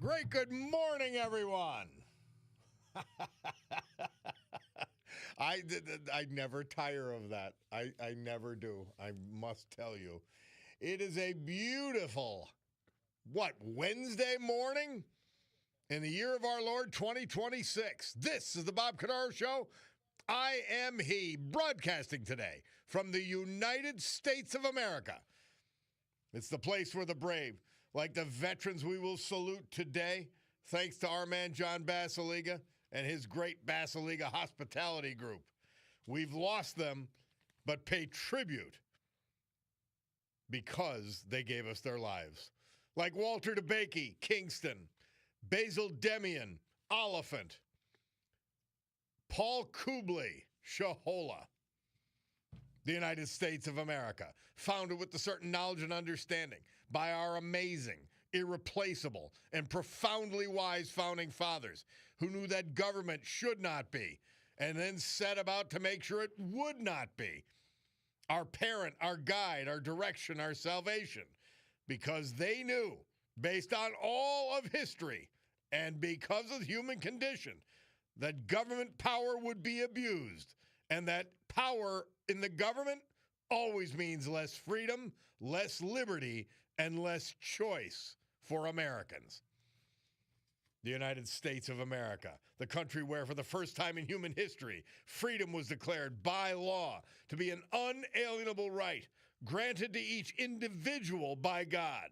Great good morning, everyone. I never tire of that. I never do. I must tell you. It is a beautiful, Wednesday morning in the year of our Lord 2026. This is the Bob Cordaro Show. I am he, broadcasting today from the United States of America. It's the place where the brave, like the veterans we will salute today, thanks to our man John Basiliga and his great Basiliga hospitality group. We've lost them, but pay tribute because they gave us their lives. Like Walter DeBakey, Kingston, Basil Demian, Oliphant, Paul Kubley, Shahola, the United States of America, founded with a certain knowledge and understanding by our amazing, irreplaceable, and profoundly wise founding fathers who knew that government should not be and then set about to make sure it would not be our parent, our guide, our direction, our salvation, because they knew, based on all of history and because of the human condition, that government power would be abused, and that power in the government always means less freedom, less liberty, and less choice for Americans. The United States of America, the country where for the first time in human history, freedom was declared by law to be an unalienable right granted to each individual by God.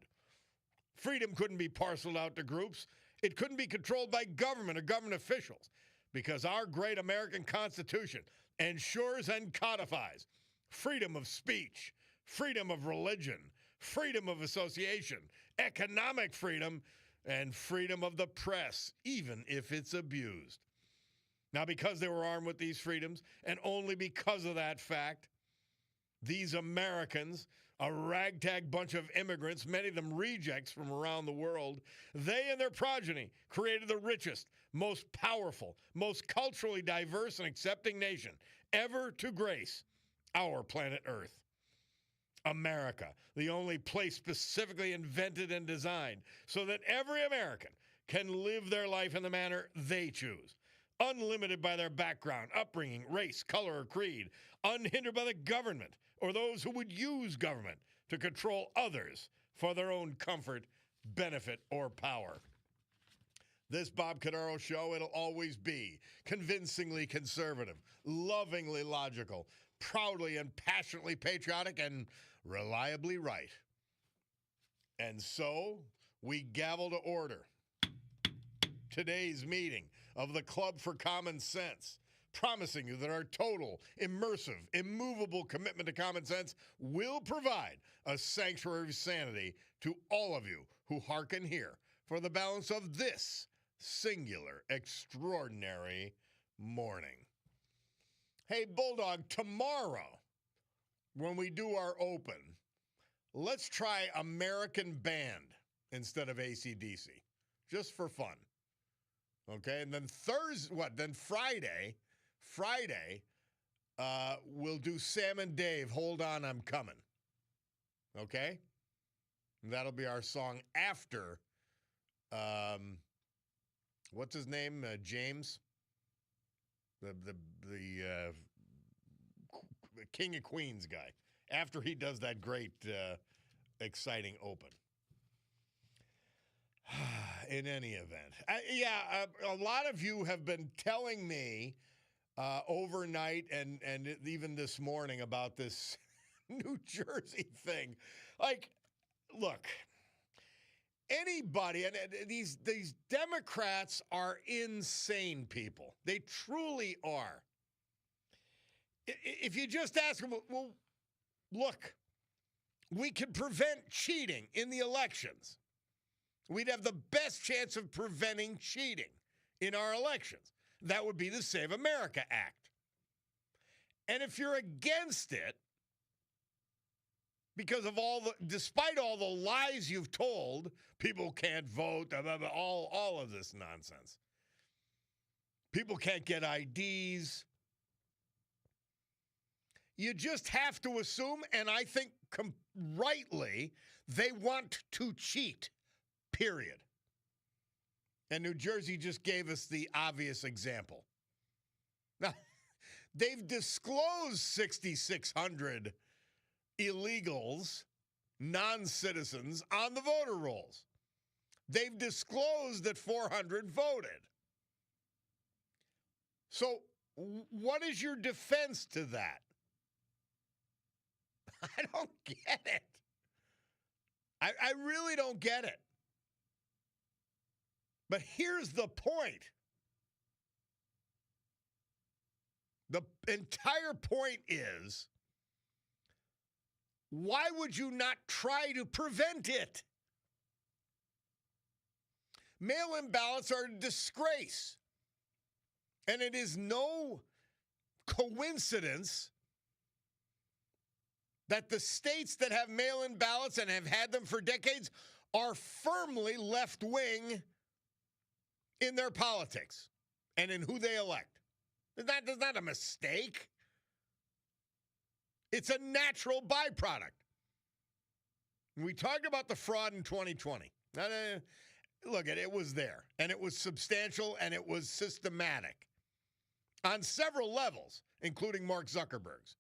Freedom couldn't be parceled out to groups. It couldn't be controlled by government or government officials, because our great American Constitution ensures and codifies freedom of speech, freedom of religion, freedom of association, economic freedom, and freedom of the press, even if it's abused. Now, because they were armed with these freedoms, and only because of that fact, these Americans, a ragtag bunch of immigrants, many of them rejects from around the world, they and their progeny created the richest, most powerful, most culturally diverse and accepting nation ever to grace our planet Earth. America, the only place specifically invented and designed so that every American can live their life in the manner they choose, unlimited by their background, upbringing, race, color, or creed, unhindered by the government or those who would use government to control others for their own comfort, benefit, or power. This Bob Cordaro Show, it'll always be convincingly conservative, lovingly logical, proudly and passionately patriotic, and reliably right. And so we gavel to order today's meeting of the Club for Common Sense, promising you that our total, immersive, immovable commitment to common sense will provide a sanctuary of sanity to all of you who hearken here for the balance of this singular, extraordinary morning. Hey, Bulldog, tomorrow, when we do our open, let's try American Band instead of AC/DC, just for fun. Okay, and then Friday, we'll do Sam and Dave, Hold On, I'm Coming. Okay? And that'll be our song after, what's his name? James? The King of Queens guy, after he does that great, exciting open. In any event, a lot of you have been telling me overnight and even this morning about this New Jersey thing. Like, look, anybody, and these Democrats are insane people. They truly are. If you just ask them, well, look, we could prevent cheating in the elections. We'd have the best chance of preventing cheating in our elections. That would be the Save America Act. And if you're against it, because of despite all the lies you've told, people can't vote, all of this nonsense. People can't get IDs. You just have to assume, and I think rightly, they want to cheat, period. And New Jersey just gave us the obvious example. Now, they've disclosed 6,600 illegals, non-citizens, on the voter rolls. They've disclosed that 400 voted. So what is your defense to that? I don't get it. I really don't get it. But here's the point. The entire point is, why would you not try to prevent it? Mail-in ballots are a disgrace. And it is no coincidence that the states that have mail-in ballots and have had them for decades are firmly left-wing in their politics and in who they elect. That's not a mistake. It's a natural byproduct. We talked about the fraud in 2020. Look, it was there, and it was substantial, and it was systematic on several levels, including Mark Zuckerberg's.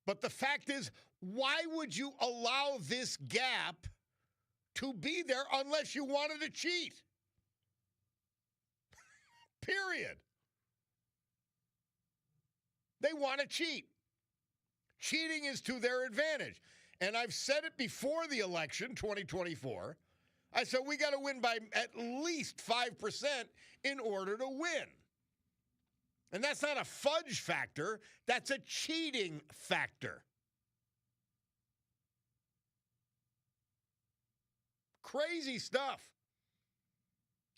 But the fact is, why would you allow this gap to be there unless you wanted to cheat? Period. They want to cheat. Cheating is to their advantage. And I've said it before the election, 2024. I said we got to win by at least 5% in order to win. And that's not a fudge factor. That's a cheating factor. Crazy stuff.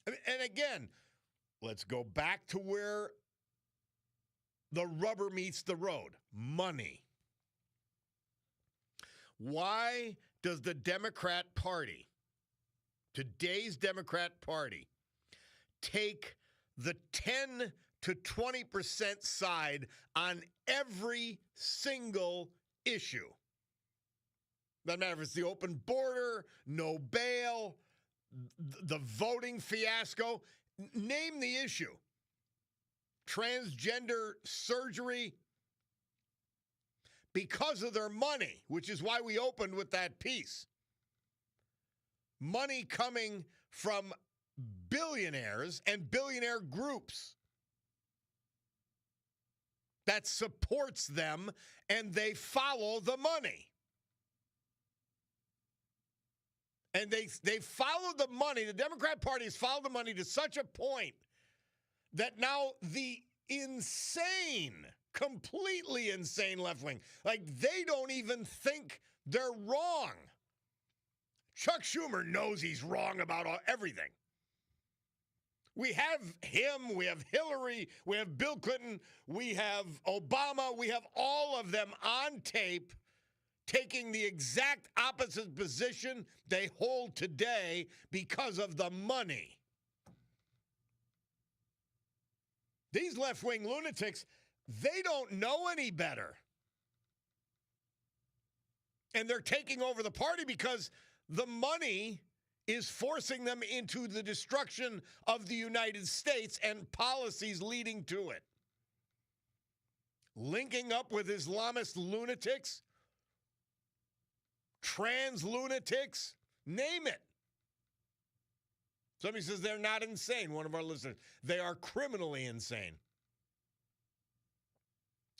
And again, let's go back to where the rubber meets the road. Money. Why does the Democrat Party, today's Democrat Party, take the 10 to 20% side on every single issue? Doesn't matter if it's the open border, no bail, the voting fiasco. Name the issue. Transgender surgery. Because of their money, which is why we opened with that piece. Money coming from billionaires and billionaire groups that supports them, and they follow the money. And they followed the money. The Democrat Party has followed the money to such a point that now the insane, completely insane left wing, like they don't even think they're wrong. Chuck Schumer knows he's wrong about everything. We have him, we have Hillary, we have Bill Clinton, we have Obama, we have all of them on tape taking the exact opposite position they hold today because of the money. These left-wing lunatics, they don't know any better. And they're taking over the party because the money is forcing them into the destruction of the United States and policies leading to it. Linking up with Islamist lunatics, trans lunatics, name it. Somebody says they're not insane, one of our listeners. They are criminally insane.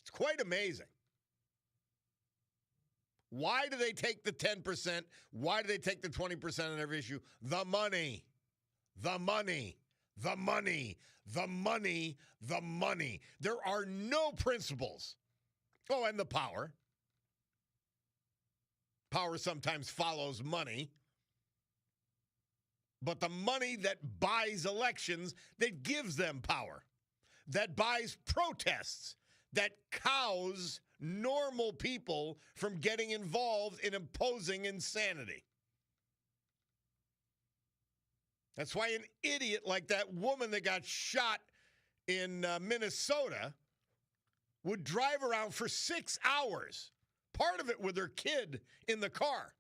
It's quite amazing. Why do they take the 10%? Why do they take the 20% on every issue? The money. The money. The money. The money. The money. There are no principles. Oh, and the power. Power sometimes follows money. But the money that buys elections, that gives them power, that buys protests, that cows normal people from getting involved in imposing insanity. That's why an idiot like that woman that got shot in Minnesota would drive around for 6 hours, part of it with her kid in the car,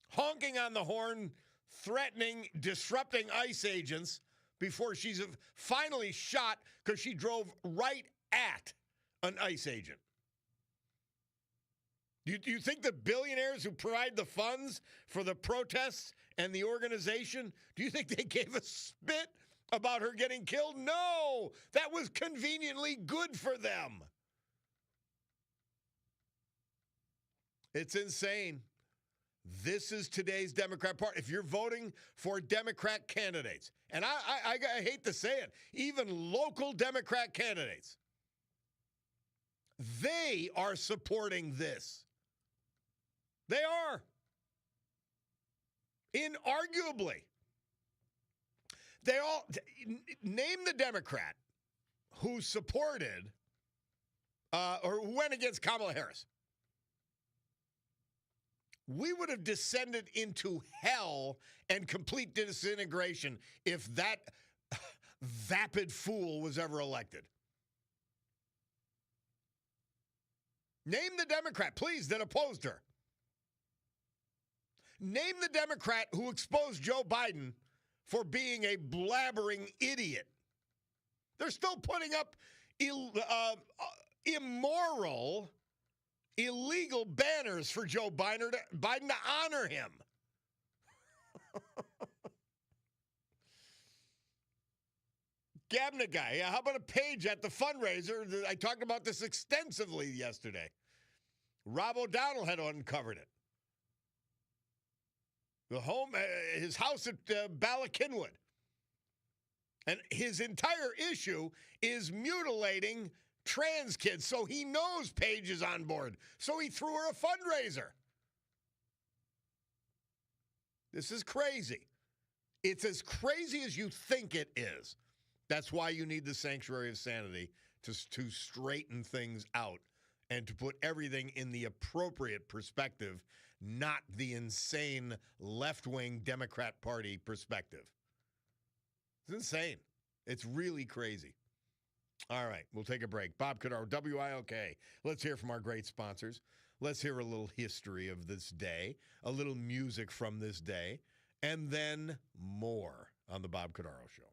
honking on the horn, threatening, disrupting ICE agents before she's finally shot because she drove right at an ICE agent. Do you think the billionaires who provide the funds for the protests and the organization, do you think they gave a spit about her getting killed? No, that was conveniently good for them. It's insane. This is today's Democrat Party. If you're voting for Democrat candidates, and I hate to say it, even local Democrat candidates, they are supporting this. They are. Inarguably. They all name the Democrat who supported or who went against Kamala Harris. We would have descended into hell and complete disintegration if that vapid fool was ever elected. Name the Democrat, please, that opposed her. Name the Democrat who exposed Joe Biden for being a blabbering idiot. They're still putting up immoral, illegal banners for Joe Biden to honor him. Cabinet guy. Yeah, how about a page at the fundraiser? I talked about this extensively yesterday. Rob O'Donnell had uncovered it. His house at Ballackinwood. And his entire issue is mutilating trans kids. So he knows Paige is on board. So he threw her a fundraiser. This is crazy. It's as crazy as you think it is. That's why you need the sanctuary of sanity to straighten things out and to put everything in the appropriate perspective, not the insane left-wing Democrat Party perspective. It's insane. It's really crazy. All right, we'll take a break. Bob Cordaro, WILK. Let's hear from our great sponsors. Let's hear a little history of this day, a little music from this day, and then more on the Bob Cordaro Show.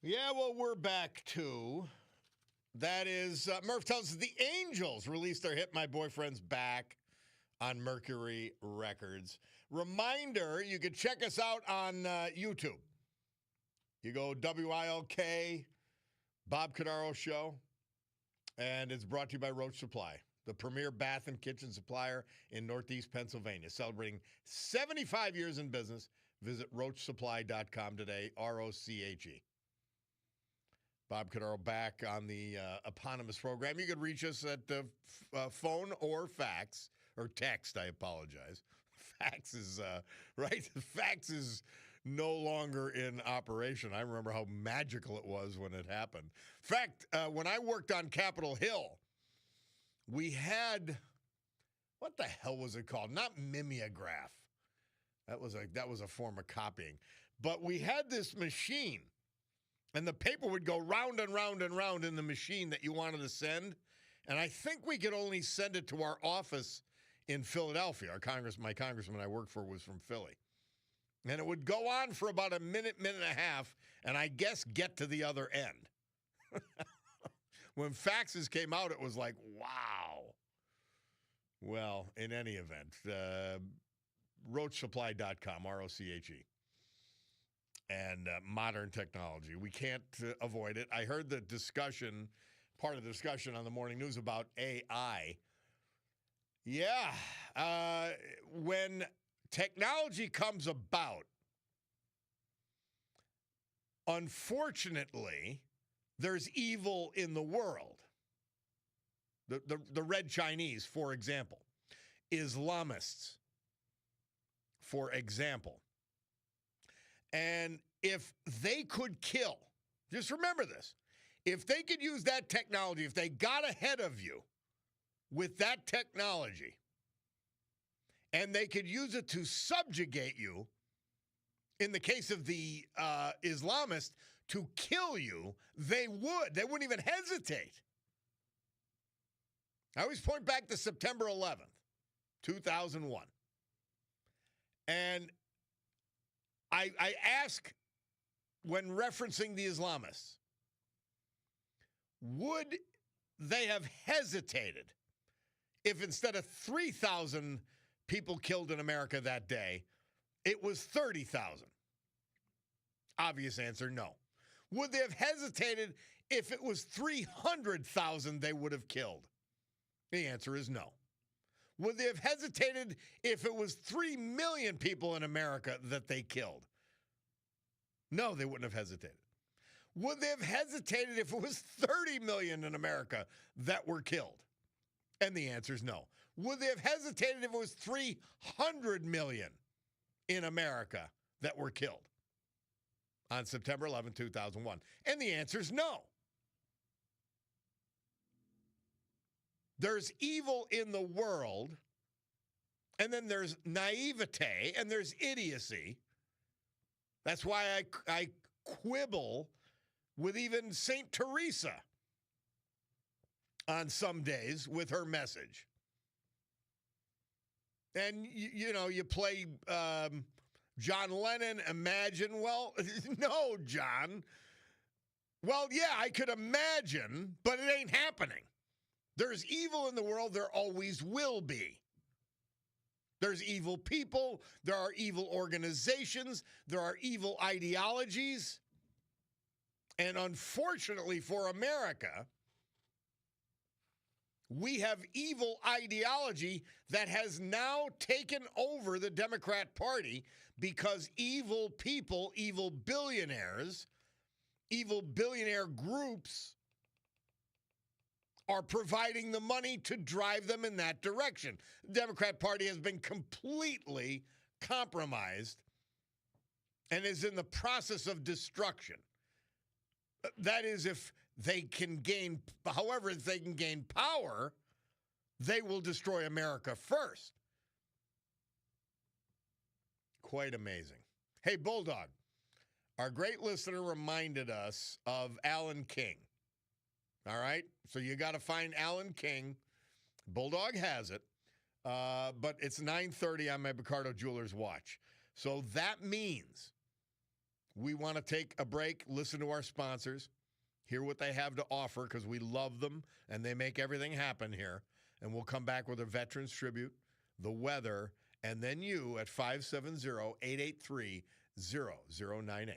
Yeah, well, we're back too. That is, Murph tells us the Angels released their hit My Boyfriend's Back on Mercury Records. Reminder, you can check us out on YouTube. You go WILK, Bob Cordaro Show, and it's brought to you by Roach Supply, the premier bath and kitchen supplier in Northeast Pennsylvania. Celebrating 75 years in business. Visit roachsupply.com today, ROCHE. Bob Cordaro back on the eponymous program. You can reach us at the phone or fax, or text, I apologize. Fax is, right? Fax is no longer in operation. I remember how magical it was when it happened. In fact, when I worked on Capitol Hill, we had, what the hell was it called? Not mimeograph. That was a form of copying. But we had this machine, and the paper would go round and round and round in the machine that you wanted to send. And I think we could only send it to our office in Philadelphia. My congressman I worked for was from Philly. And it would go on for about a minute and a half, and I guess get to the other end. When faxes came out, it was like, wow. Well, in any event, roachsupply.com, ROCHE. And modern technology. We can't avoid it. I heard the discussion, part of the discussion on the morning news about AI. Yeah. When technology comes about, unfortunately, there's evil in the world. The Red Chinese, for example. Islamists, for example. And if they could kill, just remember this, if they could use that technology, if they got ahead of you with that technology, and they could use it to subjugate you, in the case of the Islamists, to kill you, they would. They wouldn't even hesitate. I always point back to September 11th, 2001. And I ask, when referencing the Islamists, would they have hesitated if instead of 3,000 people killed in America that day, it was 30,000? Obvious answer, no. Would they have hesitated if it was 300,000 they would have killed? The answer is no. Would they have hesitated if it was 3 million people in America that they killed? No, they wouldn't have hesitated. Would they have hesitated if it was 30 million in America that were killed? And the answer is no. Would they have hesitated if it was 300 million in America that were killed on September 11, 2001? And the answer is no. There's evil in the world, and then there's naivete, and there's idiocy. That's why I quibble with even St. Teresa on some days with her message. And, you play John Lennon, Imagine. Well, no, John. Well, yeah, I could imagine, but it ain't happening. There's evil in the world. There always will be. There's evil people. There are evil organizations. There are evil ideologies. And unfortunately for America, we have evil ideology that has now taken over the Democrat Party because evil people, evil billionaire groups are providing the money to drive them in that direction. The Democrat Party has been completely compromised and is in the process of destruction. That is, if they can gain power, they will destroy America first. Quite amazing. Hey, Bulldog, our great listener reminded us of Alan King. All right? So you got to find Alan King. Bulldog has it. But it's 9:30 on my Picardo Jewelers watch. So that means We want to take a break, listen to our sponsors, hear what they have to offer because we love them and they make everything happen here. And we'll come back with a Veterans Tribute, the weather, and then you at 570-883-0098.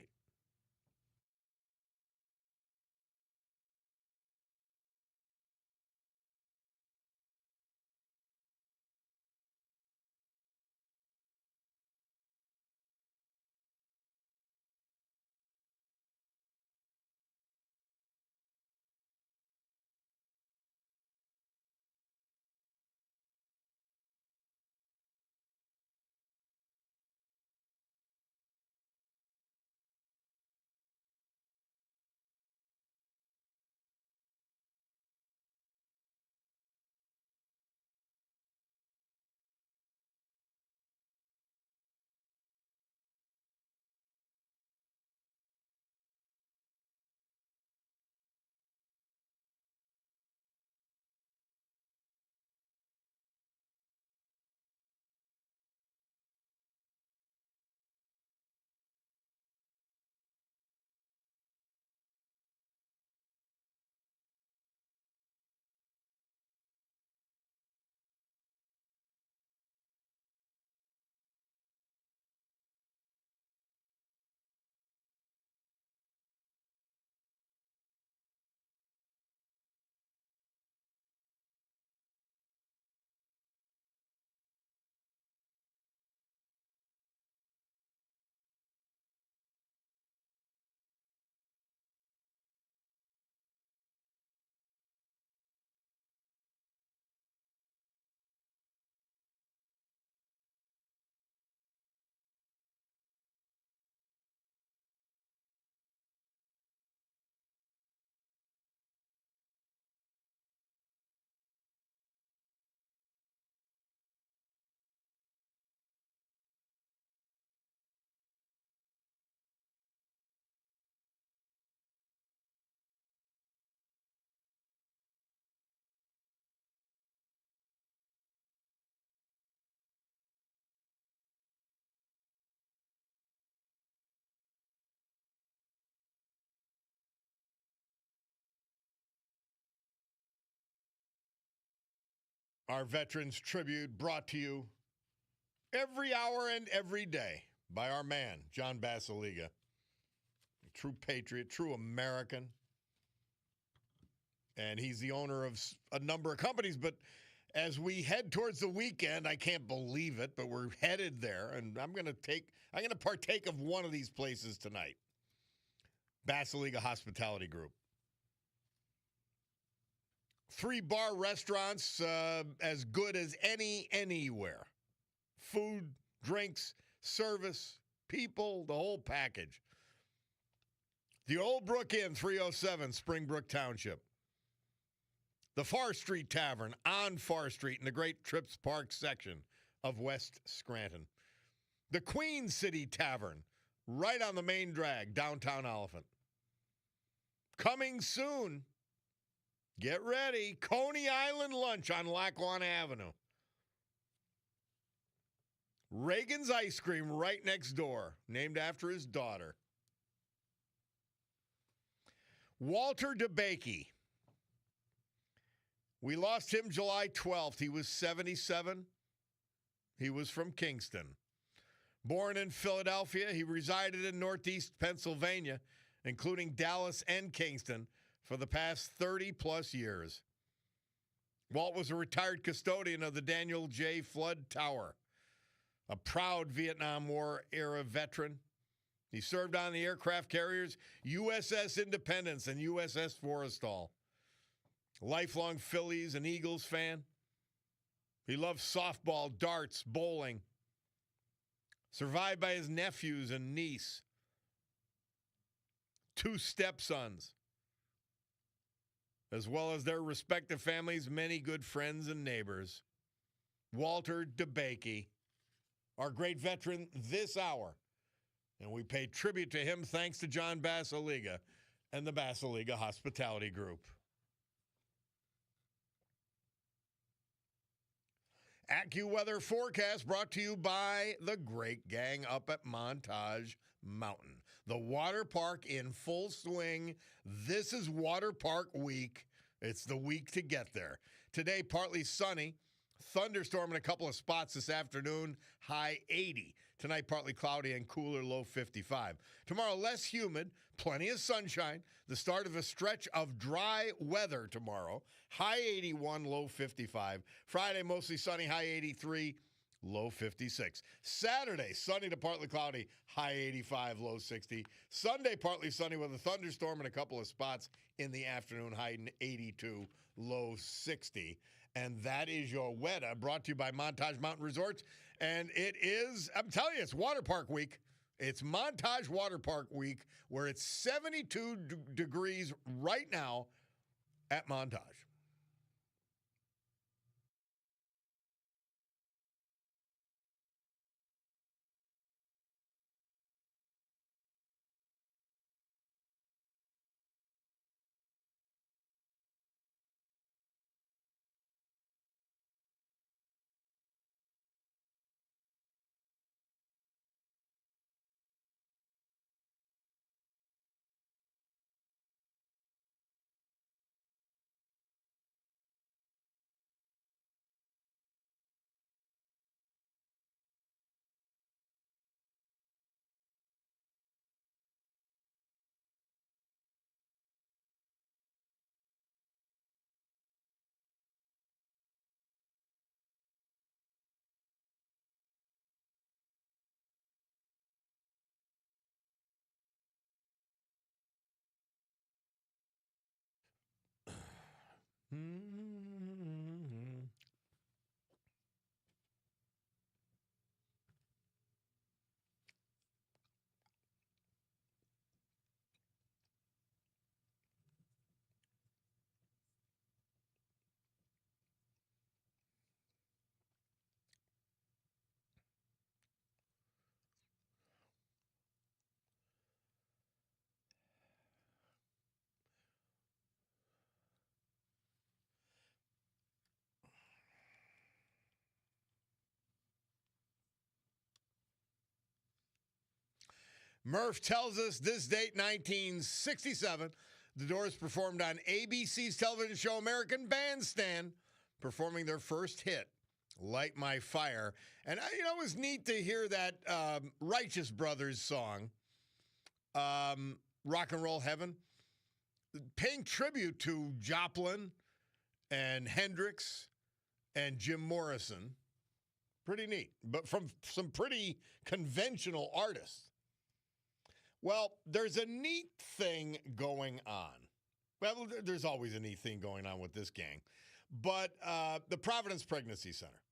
Our Veterans Tribute brought to you every hour and every day by our man, John Basiliga. A true patriot, true American. And he's the owner of a number of companies. But as we head towards the weekend, I can't believe it, but we're headed there. And I'm going to partake of one of these places tonight. Basiliga Hospitality Group. 3 bar restaurants as good as anywhere. Food, drinks, service, people, the whole package. The Old Brook Inn, 307 Springbrook Township. The Far Street Tavern on Far Street in the Great Trips Park section of West Scranton. The Queen City Tavern, right on the main drag, downtown Oliphant. Coming soon, get ready, Coney Island Lunch on Lackawanna Avenue. Reagan's Ice Cream right next door, named after his daughter. Walter DeBakey. We lost him July 12th. He was 77. He was from Kingston. Born in Philadelphia, he resided in Northeast Pennsylvania, including Dallas and Kingston, for the past 30-plus years. Walt was a retired custodian of the Daniel J. Flood Tower, a proud Vietnam War-era veteran. He served on the aircraft carriers USS Independence and USS Forrestal. Lifelong Phillies and Eagles fan. He loved softball, darts, bowling. Survived by his nephews and niece. 2 stepsons. As well as their respective families, many good friends and neighbors. Walter DeBakey, our great veteran this hour. And we pay tribute to him thanks to John Basiliga and the Basiliga Hospitality Group. AccuWeather forecast brought to you by the great gang up at Montage Mountain. The water park in full swing. This is water park week. It's the week to get there. Today, partly sunny. Thunderstorm in a couple of spots this afternoon, high 80. Tonight, partly cloudy and cooler, low 55. Tomorrow, less humid, plenty of sunshine. The start of a stretch of dry weather tomorrow, high 81, low 55. Friday, mostly sunny, high 83, low 56. Saturday, sunny to partly cloudy, high 85, low 60. Sunday, partly sunny with a thunderstorm in a couple of spots in the afternoon, high 82, low 60. And that is your weather, brought to you by Montage Mountain Resorts. And it is, I'm telling you, it's water park week. It's Montage Water Park week, where it's 72 degrees right now at Montage. Murph tells us this date, 1967, the Doors performed on ABC's television show American Bandstand, performing their first hit, Light My Fire. And, it was neat to hear that Righteous Brothers song, Rock and Roll Heaven, paying tribute to Joplin and Hendrix and Jim Morrison. Pretty neat, but from some pretty conventional artists. Well, there's a neat thing going on. Well, there's always a neat thing going on with this gang. But the Providence Pregnancy Center,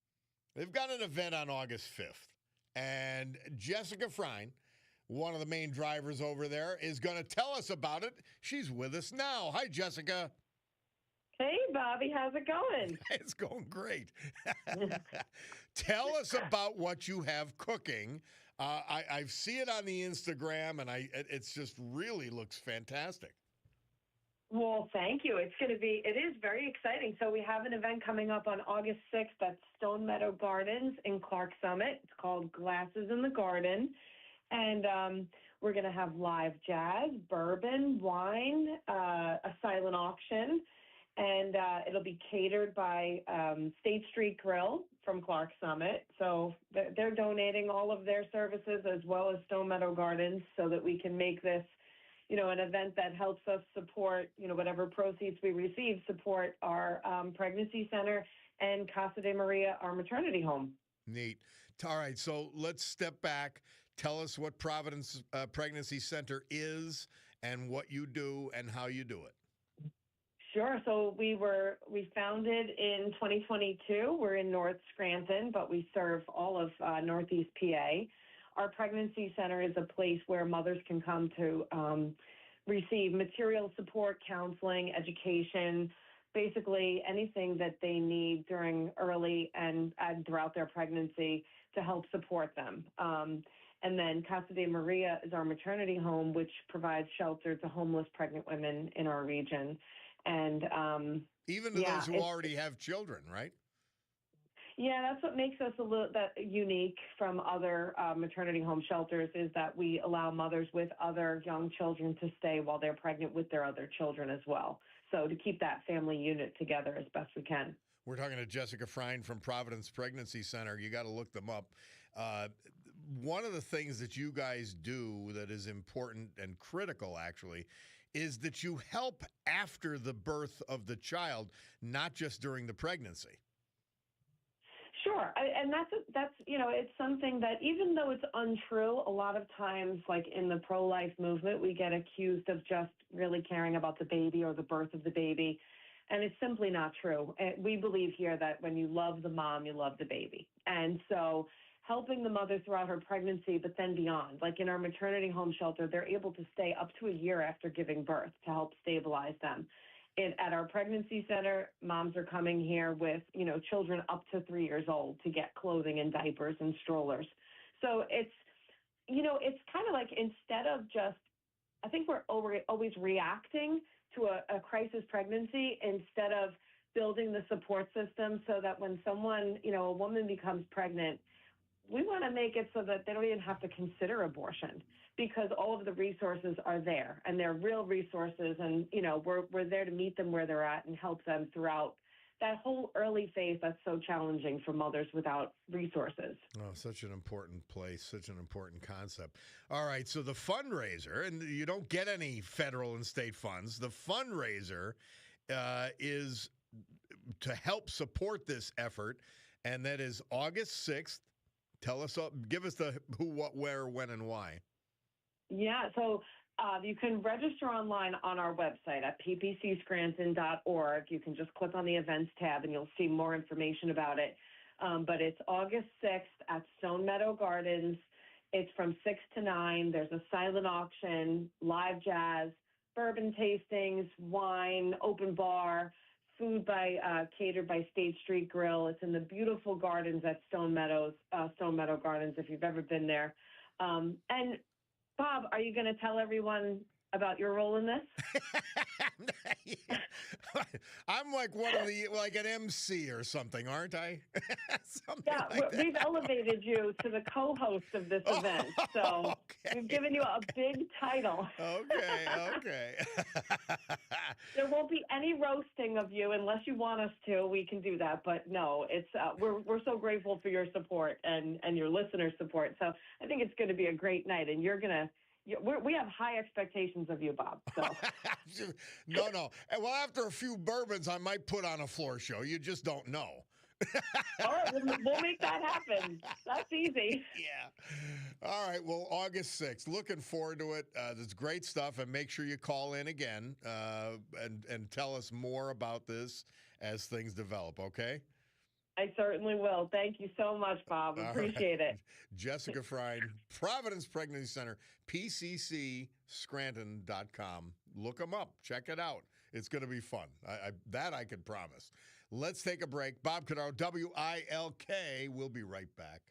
they've got an event on August 5th. And Jessica Frine, one of the main drivers over there, is going to tell us about it. She's with us now. Hi, Jessica. Hey, Bobby. How's it going? It's going great. Tell us about what you have cooking. I see it on the Instagram, and it's just really looks fantastic. Well, thank you. It is very exciting. So we have an event coming up on August 6th at Stone Meadow Gardens in Clark Summit. It's called Glasses in the Garden. And we're going to have live jazz, bourbon, wine, a silent auction. And it'll be catered by State Street Grill from Clark Summit. So they're donating all of their services as well as Stone Meadow Gardens so that we can make this, an event that helps us support, whatever proceeds we receive, support our pregnancy center and Casa de Maria, our maternity home. Neat. All right, so let's step back. Tell us what Providence Pregnancy Center is and what you do and how you do it. Sure. So we founded in 2022. We're in North Scranton, but we serve all of Northeast PA. Our pregnancy center is a place where mothers can come to receive material support, counseling, education, basically anything that they need during early and throughout their pregnancy to help support them. And then Casa de Maria is our maternity home, which provides shelter to homeless pregnant women in our region. And even to those who already have children, right? Yeah, that's what makes us a little that unique from other maternity home shelters is that we allow mothers with other young children to stay while they're pregnant with their other children as well. So to keep that family unit together as best we can. We're talking to Jessica Frein from Providence Pregnancy Center. You got to look them up. Uh, One of the things that you guys do that is important and critical, actually, is that you help after the birth of the child, not just during the pregnancy. Sure, and that's it's something that even though it's untrue, a lot of times, like in the pro-life movement, we get accused of just really caring about the baby or the birth of the baby, and it's simply not true. We believe here that when you love the mom, you love the baby, and so helping the mother throughout her pregnancy, but then beyond, like in our maternity home shelter, they're able to stay up to a year after giving birth to help stabilize them. At our pregnancy center, moms are coming here with, children up to 3 years old to get clothing and diapers and strollers. So it's kind of like instead of just, I think we're always reacting to a crisis pregnancy instead of building the support system so that when someone, a woman becomes pregnant, we want to make it so that they don't even have to consider abortion because all of the resources are there and they're real resources. And, we're there to meet them where they're at and help them throughout that whole early phase that's so challenging for mothers without resources. Oh, such an important place, such an important concept. All right, so the fundraiser, and you don't get any federal and state funds, the fundraiser is to help support this effort, and that is August 6th. Tell us, give us the who, what, where, when, and why. Yeah, so you can register online on our website at ppcscranton.org. You can just click on the events tab and you'll see more information about it. But it's August 6th at Stone Meadow Gardens. It's from 6 to 9. There's a silent auction, live jazz, bourbon tastings, wine, open bar, food catered by State Street Grill. It's in the beautiful gardens at Stone Meadow Gardens, if you've ever been there. And Bob, are you going to tell everyone about your role in this? I'm like like an MC or something, aren't I? We've elevated you to the co-host of this event, so okay. we've given you a big title. Okay. There won't be any roasting of you unless you want us to. We can do that, but no, it's we're so grateful for your support and your listeners' support. So I think it's going to be a great night, and we have high expectations of you, Bob. So. No. Well, after a few bourbons, I might put on a floor show. You just don't know. All right, we'll make that happen. That's easy. Yeah. All right. Well, August 6th. Looking forward to it. That's great stuff. And make sure you call in again and tell us more about this as things develop, okay? I certainly will. Thank you so much, Bob. Appreciate it. Jessica Frein, Providence Pregnancy Center, pccscranton.com. Look them up. Check it out. It's going to be fun. I can promise. Let's take a break. Bob Cordaro, WILK. We'll be right back.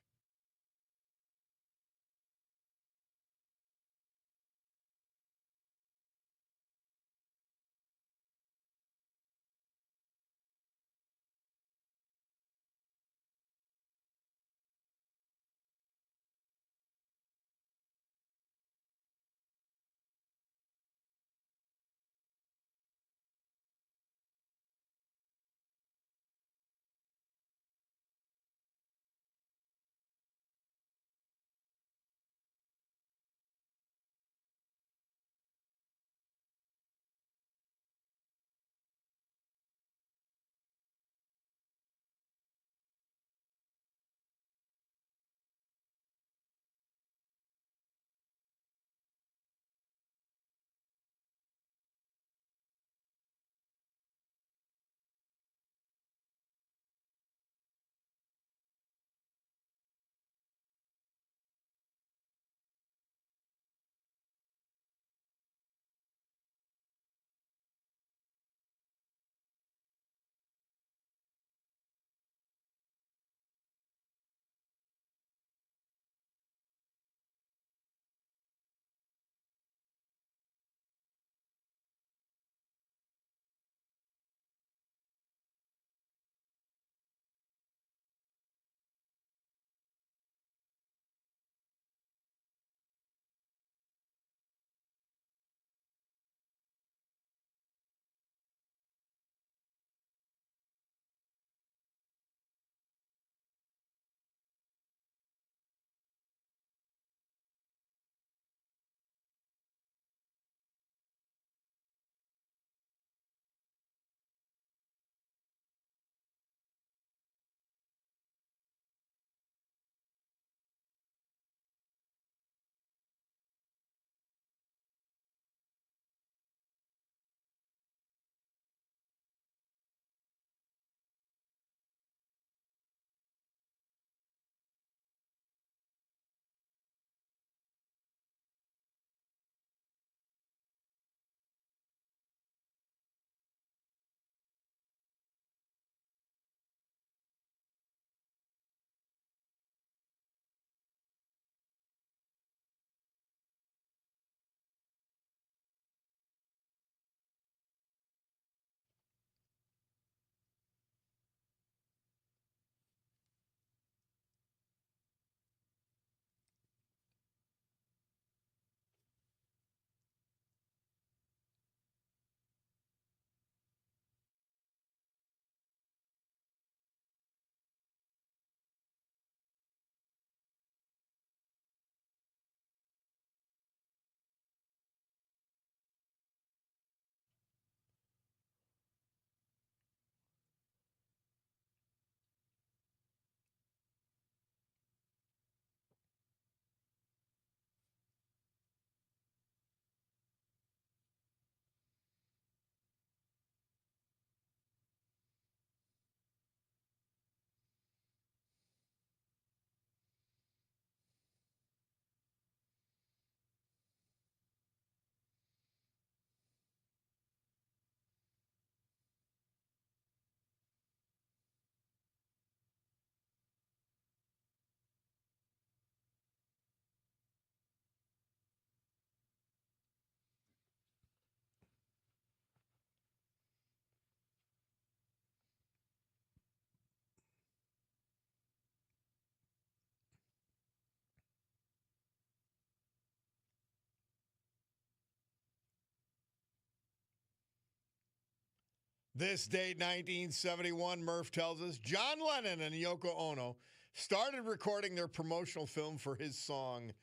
This date, 1971, Murph tells us, John Lennon and Yoko Ono started recording their promotional film for his song,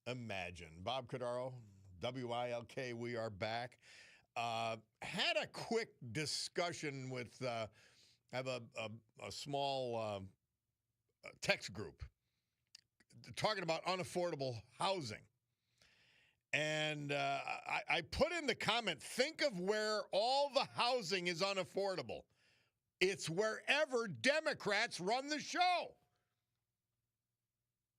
Imagine. Bob Cordaro, WILK, we are back. Had a quick discussion with, I have a small text group talking about unaffordable housing. And I put in the comment, think of where all the housing is unaffordable. It's wherever Democrats run the show.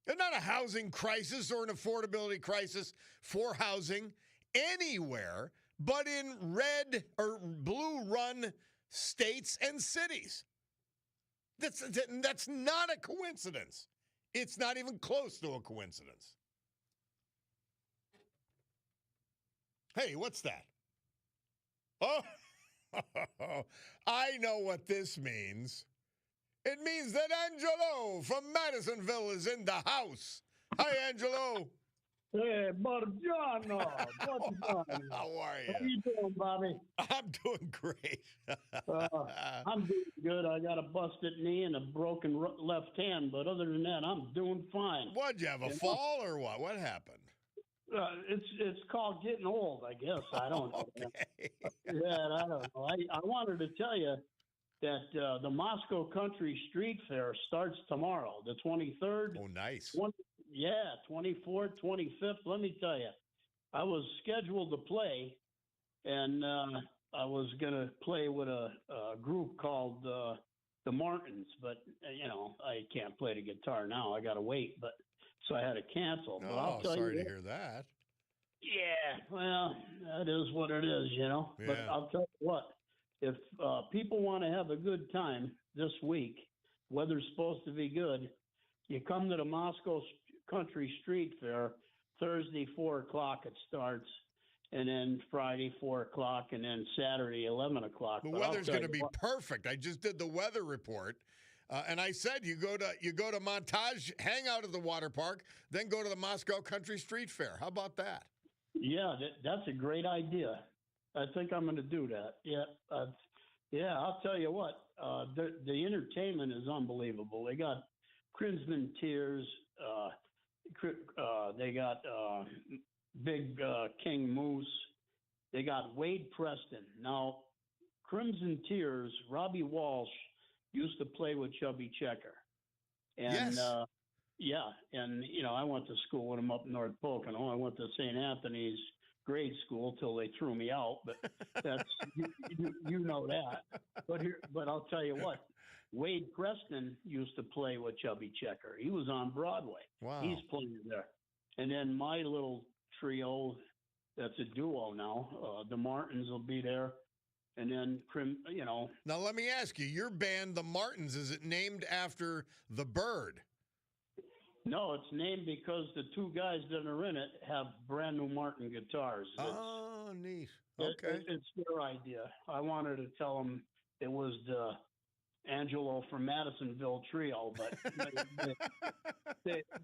There's not a housing crisis or an affordability crisis for housing anywhere but in red or blue run states and cities. That's not a coincidence. It's not even close to a coincidence. Hey, what's that? Oh, I know what this means. It means that Angelo from Madisonville is in the house. Hi, Angelo. Hey, Bargiano, what's going on? How are you? How you doing, Bobby? I'm doing great. I'm doing good. I got a busted knee and a broken left hand, but other than that, I'm doing fine. What'd you have, a fall or what? What happened? It's called getting old, I guess. I don't know. Okay. Yeah, I don't know. I wanted to tell you that the Moscow Country Street Fair starts tomorrow, the 23rd. Oh, nice. 24th, 25th. Let me tell you, I was scheduled to play, and I was going to play with a group called the Martins, but, I can't play the guitar now. I got to wait, so I had to cancel. But I'll tell sorry you to hear that. Yeah, well, that is what it is, Yeah. But I'll tell you what, if people want to have a good time this week, weather's supposed to be good, you come to the Moscow Country Street Fair, Thursday, 4 o'clock it starts, and then Friday, 4 o'clock, and then Saturday, 11 o'clock. The weather's going to be perfect. I just did the weather report. And I said you go to Montage, hang out at the water park, then go to the Moscow Country Street Fair. How about that? Yeah, that's a great idea. I think I'm going to do that. Yeah, I'll tell you what. The entertainment is unbelievable. They got Crimson Tears. They got Big King Moose. They got Wade Preston. Now, Crimson Tears, Robbie Walsh used to play with Chubby Checker. And, yes. I went to school with him up in North Pocono. I went to St. Anthony's grade school till they threw me out, but that's you know that. But I'll tell you what, Wade Preston used to play with Chubby Checker. He was on Broadway. Wow. He's playing there. And then my little trio, that's a duo now. The Martins will be there. And then, Now, let me ask you, your band, the Martins, is it named after the bird? No, it's named because the two guys that are in it have brand new Martin guitars. Oh, neat. Okay. It's their idea. I wanted to tell them it was the Angelo from Madisonville trio, but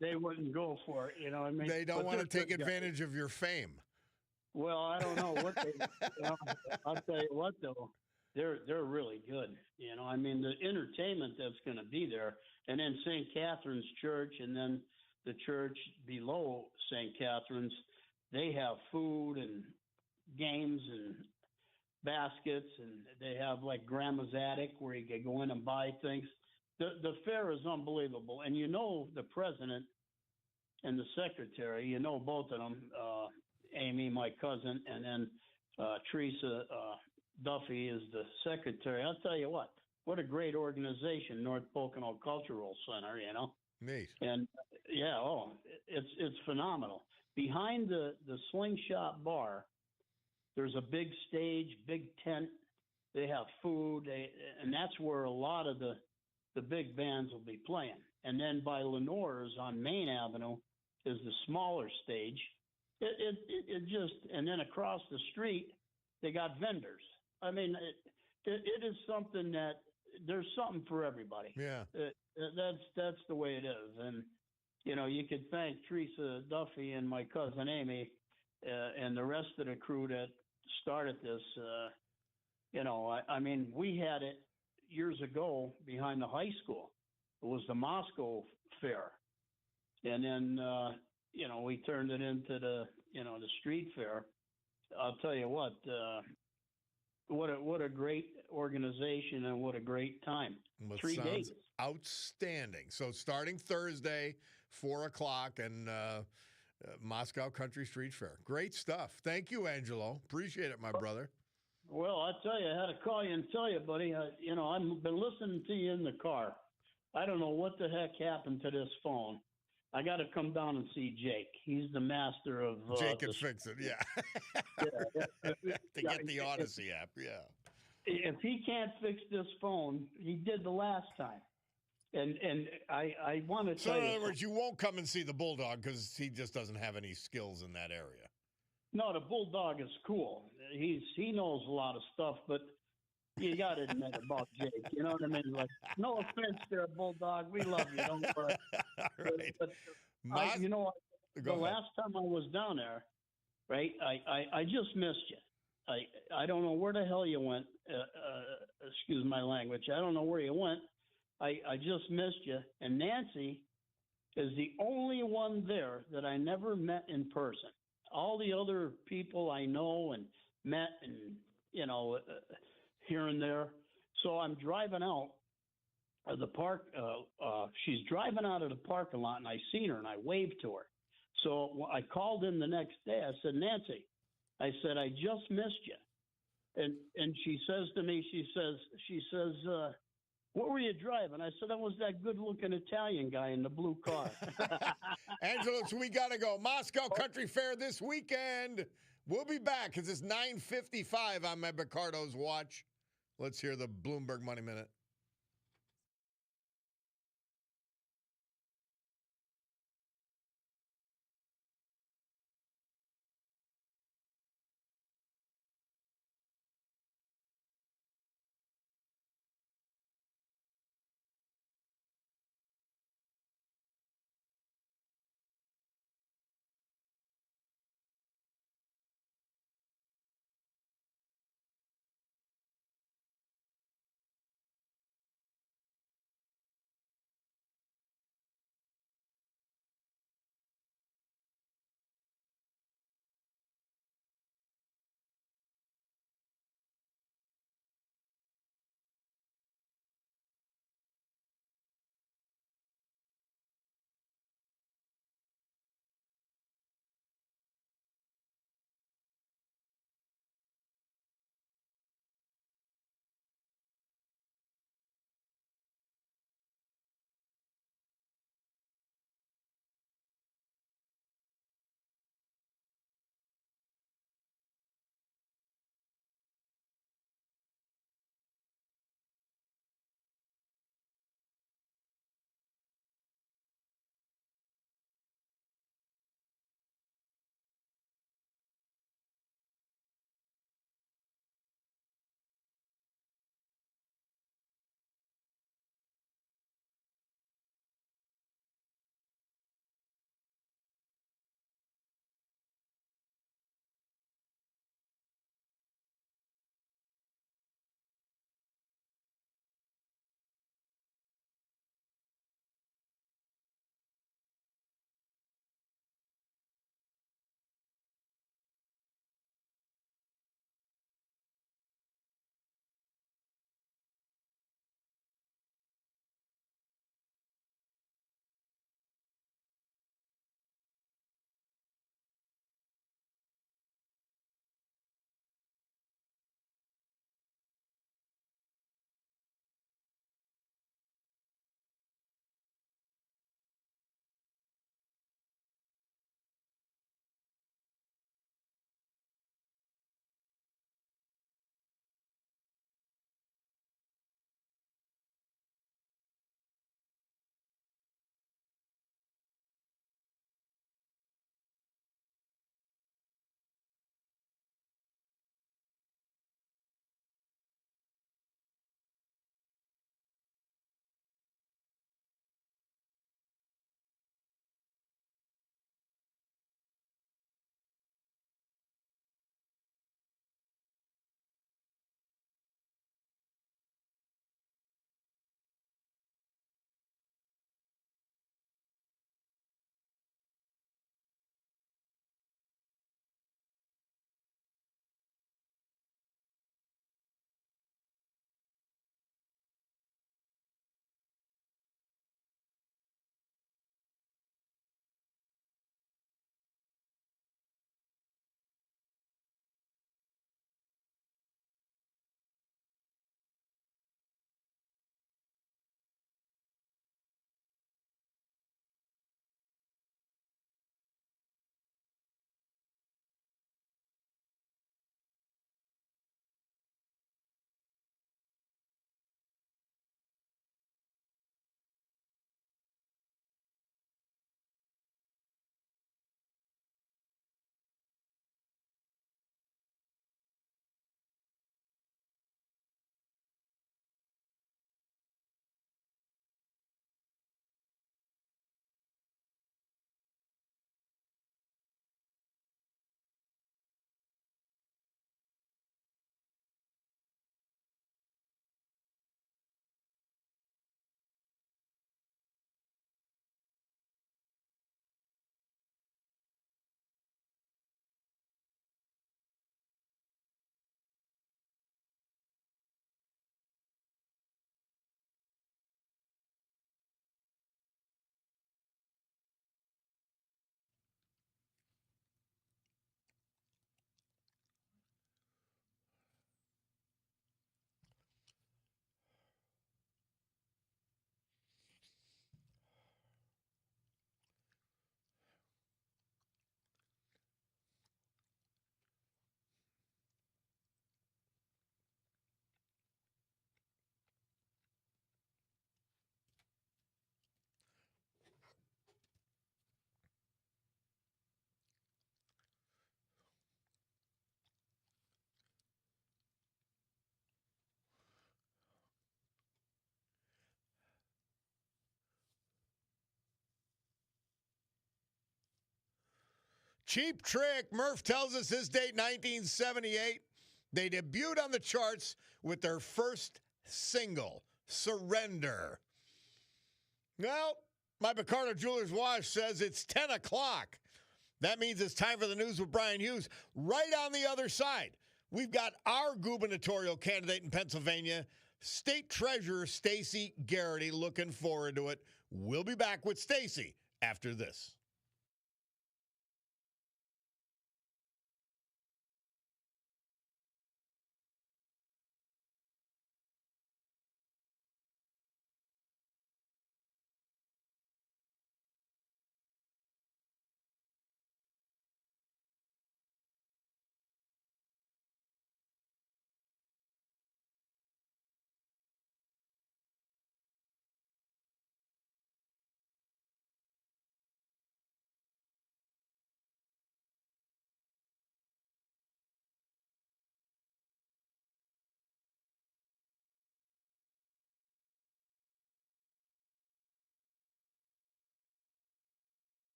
they wouldn't go for it. You know what I mean? They don't want to take advantage of your fame. Well, I don't know what they. I'll tell you what, though, they're really good. I mean, the entertainment that's going to be there, and then St. Catherine's Church, and then the church below St. Catherine's, they have food and games and baskets, and they have like Grandma's Attic where you can go in and buy things. The fair is unbelievable, and the president and the secretary, both of them. Amy, my cousin, and then Teresa Duffy is the secretary. I'll tell you what a great organization, North Pocono Cultural Center, Neat. And it's phenomenal. Behind the Slingshot Bar, there's a big stage, big tent. They have food, and that's where a lot of the big bands will be playing. And then by Lenore's on Main Avenue is the smaller stage. It just, and then across the street, they got vendors. I mean, it is something that there's something for everybody. Yeah. That's the way it is. And, you could thank Teresa Duffy and my cousin Amy and the rest of the crew that started this. I mean, we had it years ago behind the high school. It was the Moscow Fair, and then we turned it into the street fair. I'll tell you what a great organization and what a great time. Well, 3 days. Outstanding. So starting Thursday, 4:00, and Moscow Country Street Fair. Great stuff. Thank you, Angelo. Appreciate it, my brother. Well, I tell you, I had to call you and tell you, buddy. I've been listening to you in the car. I don't know what the heck happened to this phone. I got to come down and see Jake. He's the master of. Jake can fix it. Yeah. To get the Odyssey app. Yeah. If he can't fix this phone, he did the last time. And I want to So tell you. in other words, you won't come and see the Bulldog because he just doesn't have any skills in that area. No, the Bulldog is cool. He knows a lot of stuff, but you got to admit about Jake. You know what I mean? Like, no offense there, Bulldog. We love you. Don't worry. Right. But the last time I was down there, right, I just missed you. I don't know where the hell you went. Excuse my language. I don't know where you went. I just missed you. And Nancy is the only one there that I never met in person. All the other people I know and met and, here and there. So I'm driving out of the park. She's driving out of the parking lot, and I seen her, and I waved to her. So I called in the next day. I said, Nancy, I said, I just missed you. And she says to me, she says, what were you driving? I said, I was that good-looking Italian guy in the blue car. Angelo, so we got to go. Moscow Country Fair this weekend. We'll be back because it's 9:55 on my Picardo's watch. Let's hear the Bloomberg Money Minute. Cheap Trick, Murph tells us his date, 1978. They debuted on the charts with their first single, Surrender. Well, my Picardo Jewelers Wash says it's 10 o'clock. That means it's time for the news with Brian Hughes. Right on the other side, we've got our gubernatorial candidate in Pennsylvania, State Treasurer Stacey Garrity. Looking forward to it. We'll be back with Stacey after this.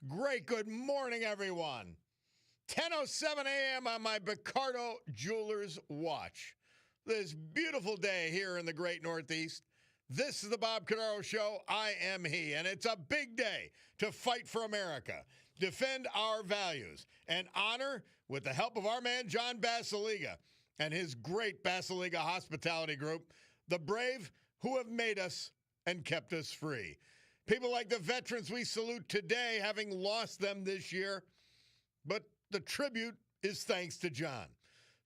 Great good morning, everyone. 10:07 a.m. on my Cordaro Jewelers watch. This beautiful day here in the great Northeast. This is the Bob Cordaro Show. I am he, and it's a big day to fight for America, defend our values, and honor, with the help of our man John Basiliga and his great Basiliga Hospitality Group, the brave who have made us and kept us free. People like the veterans we salute today, having lost them this year. But the tribute is thanks to John.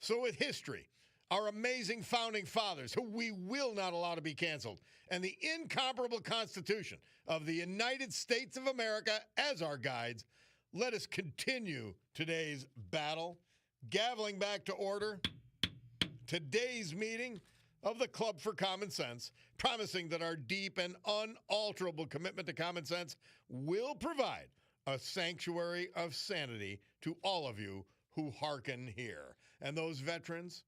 So with history, our amazing founding fathers, who we will not allow to be canceled, and the incomparable Constitution of the United States of America as our guides, let us continue today's battle, gaveling back to order today's meeting of the Club for Common Sense, promising that our deep and unalterable commitment to common sense will provide a sanctuary of sanity to all of you who hearken here. And those veterans,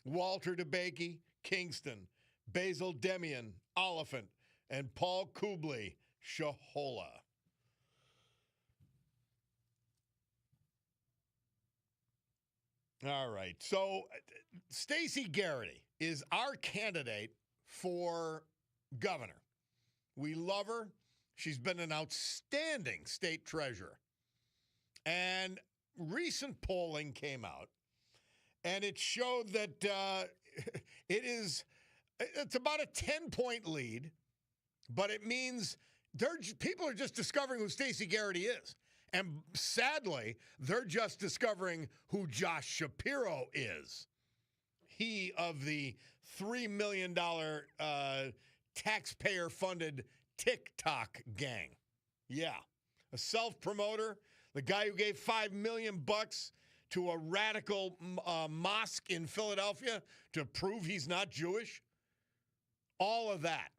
Walter DeBakey, Kingston, Basil Demian, Oliphant, and Paul Kubley, Shahola. All right, so Stacey Garrity is our candidate for governor. We love her. She's been an outstanding state treasurer. And recent polling came out, and it showed that it's about a 10-point lead, but it means people are just discovering who Stacey Garrity is. And sadly, they're just discovering who Josh Shapiro is. He of the $3 million taxpayer-funded TikTok gang. Yeah, a self-promoter, the guy who gave $5 million to a radical mosque in Philadelphia to prove he's not Jewish. All of that.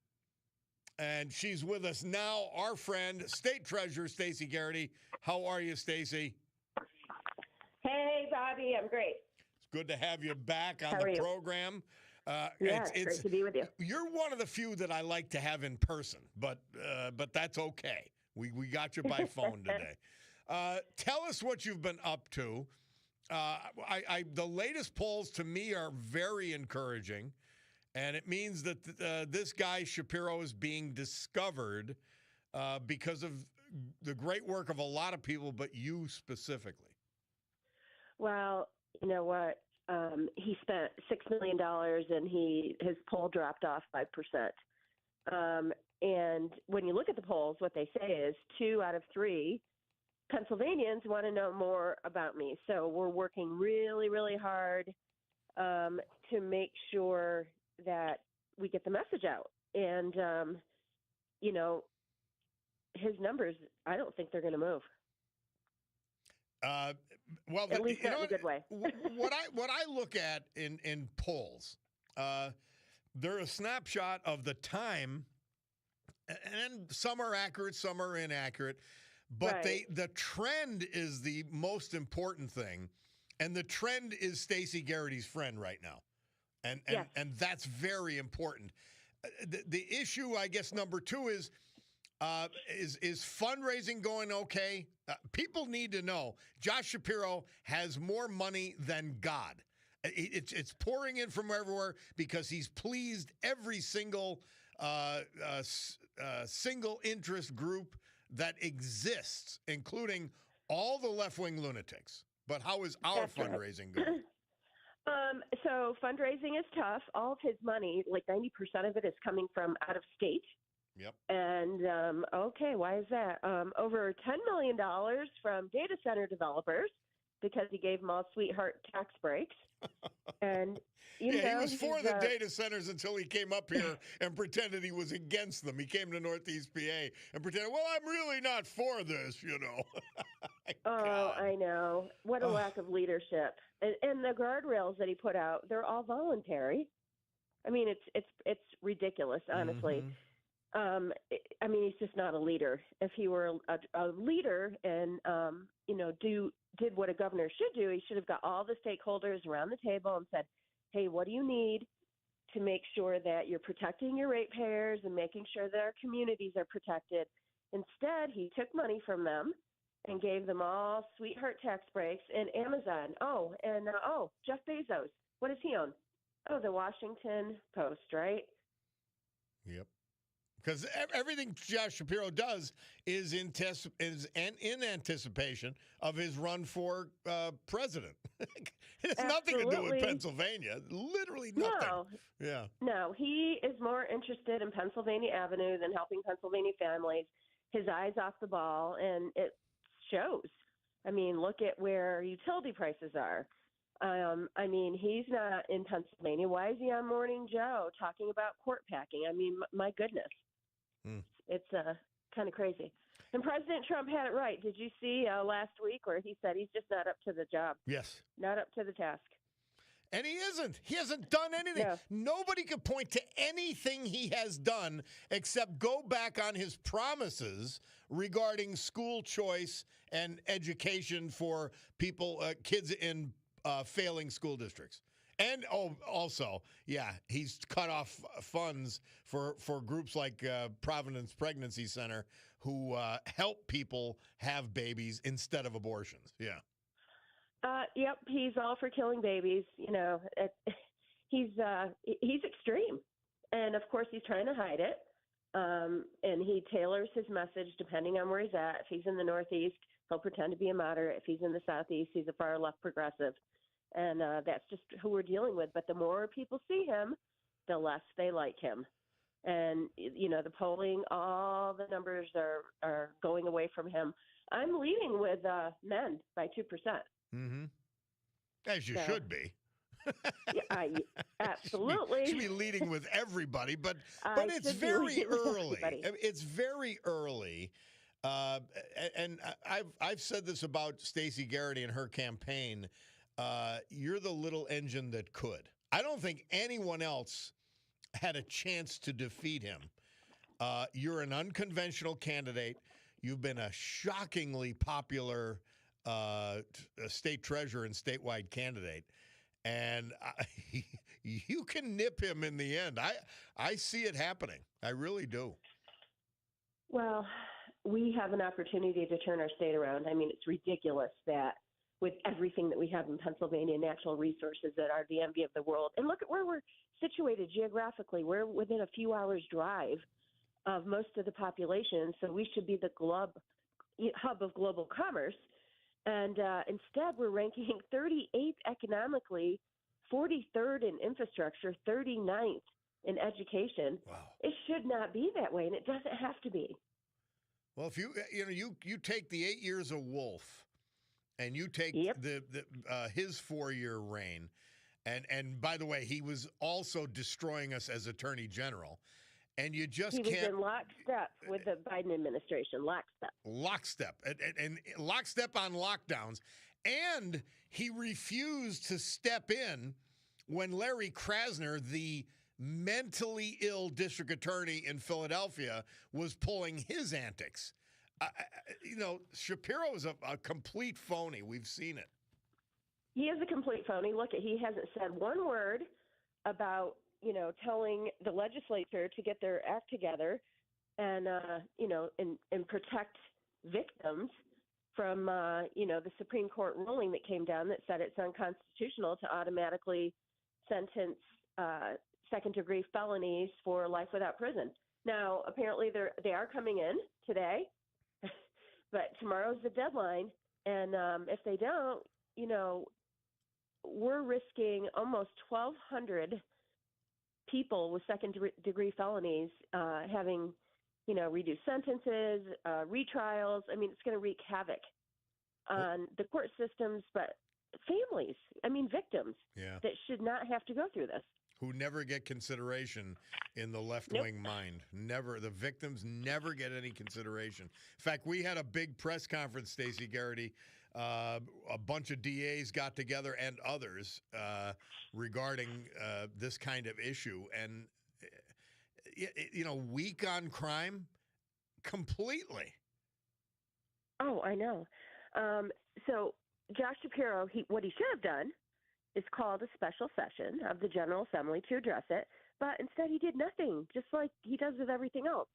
And she's with us now, our friend, State Treasurer Stacey Garrity. How are you, Stacey? Hey, Bobby, I'm great. It's good to have you back on the program. It's great to be with you. You're one of the few that I like to have in person, but that's okay. We got you by phone today. Tell us what you've been up to. The latest polls to me are very encouraging, and it means that this guy Shapiro is being discovered because of the great work of a lot of people, but you specifically. Well, you know what? He spent $6 million and his poll dropped off 5%. And when you look at the polls, what they say is 2 out of 3 Pennsylvanians want to know more about me. So we're working really, really hard to make sure that we get the message out. And, his numbers, I don't think they're going to move. Well, at least not in a good way. what I look at in polls, they're a snapshot of the time, and some are accurate, some are inaccurate, but Right. the trend is the most important thing, and the trend is Stacey Garrity's friend right now, and Yes. and that's very important. The issue, I guess, number 2 is fundraising going okay? People need to know Josh Shapiro has more money than God. It's pouring in from everywhere because he's pleased every single single interest group that exists, including all the left-wing lunatics. But how is our That's right. fundraising going? So fundraising is tough. All of his money, like 90% of it, is coming from out of state. Yep. And, okay, why is that? Over $10 million from data center developers because he gave them all sweetheart tax breaks. And, he was for the data centers until he came up here and pretended he was against them. He came to Northeast PA and pretended, well, I'm really not for this, Oh, I know. What a lack of leadership. And the guardrails that he put out, they're all voluntary. I mean, it's ridiculous, honestly. Mm-hmm. He's just not a leader. If he were a leader and, did what a governor should do, he should have got all the stakeholders around the table and said, hey, what do you need to make sure that you're protecting your ratepayers and making sure that our communities are protected? Instead, he took money from them and gave them all sweetheart tax breaks. And Amazon, Jeff Bezos, what does he own? Oh, the Washington Post, right? Yep. Because everything Josh Shapiro does is in anticipation of his run for president. It has nothing to do with Pennsylvania. Literally nothing. No, he is more interested in Pennsylvania Avenue than helping Pennsylvania families. His eyes off the ball, and it shows. I mean, look at where utility prices are. I mean, he's not in Pennsylvania. Why is he on Morning Joe talking about court packing? I mean, my goodness. It's kind of crazy. And President Trump had it right. Did you see last week where he said he's just not up to the job? Yes. Not up to the task. And he isn't. He hasn't done anything. No. Nobody could point to anything he has done except go back on his promises regarding school choice and education for people, kids in failing school districts. And also, he's cut off funds for groups like Providence Pregnancy Center who help people have babies instead of abortions. Yeah. Yep, he's all for killing babies. You know, he's extreme, and of course he's trying to hide it. And he tailors his message depending on where he's at. If he's in the Northeast, he'll pretend to be a moderate. If he's in the Southeast, he's a far left progressive. And that's just who we're dealing with. But the more people see him, the less they like him. And, you know, the polling, all the numbers are going away from him. I'm leading with men by 2%. Mm-hmm. As you should be. Absolutely. You should be leading with everybody, but it's very early. It's very early. And I've said this about Stacey Garrity and her campaign. You're the little engine that could. I don't think anyone else had a chance to defeat him. You're an unconventional candidate. You've been a shockingly popular state treasurer and statewide candidate. And you can nip him in the end. I see it happening. I really do. Well, we have an opportunity to turn our state around. I mean, it's ridiculous that with everything that we have in Pennsylvania, natural resources that are the envy of the world. And look at where we're situated geographically. We're within a few hours' drive of most of the population, so we should be the hub of global commerce. And instead, we're ranking 38th economically, 43rd in infrastructure, 39th in education. Wow. It should not be that way, and it doesn't have to be. Well, if you take the 8 years of Wolf, and you take his 4-year reign, and by the way, he was also destroying us as Attorney General, and you just he can't. He was in lockstep with the Biden administration, lockstep, and lockstep on lockdowns, and he refused to step in when Larry Krasner, the mentally ill district attorney in Philadelphia, was pulling his antics. Shapiro is a complete phony. We've seen it. He is a complete phony. Look, he hasn't said one word about, telling the legislature to get their act together and, and protect victims from, the Supreme Court ruling that came down that said it's unconstitutional to automatically sentence second-degree felonies for life without prison. Now, apparently they are coming in today. But tomorrow's the deadline, and if they don't, we're risking almost 1,200 people with second-degree felonies having, reduced sentences, retrials. I mean, it's going to wreak havoc on the court systems, but families, victims that should not have to go through this. Who never get consideration in the left-wing mind. Never. The victims never get any consideration. In fact, we had a big press conference, Stacey Garrity. A bunch of DAs got together and others regarding this kind of issue. And, weak on crime completely. Oh, I know. So Josh Shapiro, what he should have done is called a special session of the General Assembly to address it, but instead he did nothing, just like he does with everything else.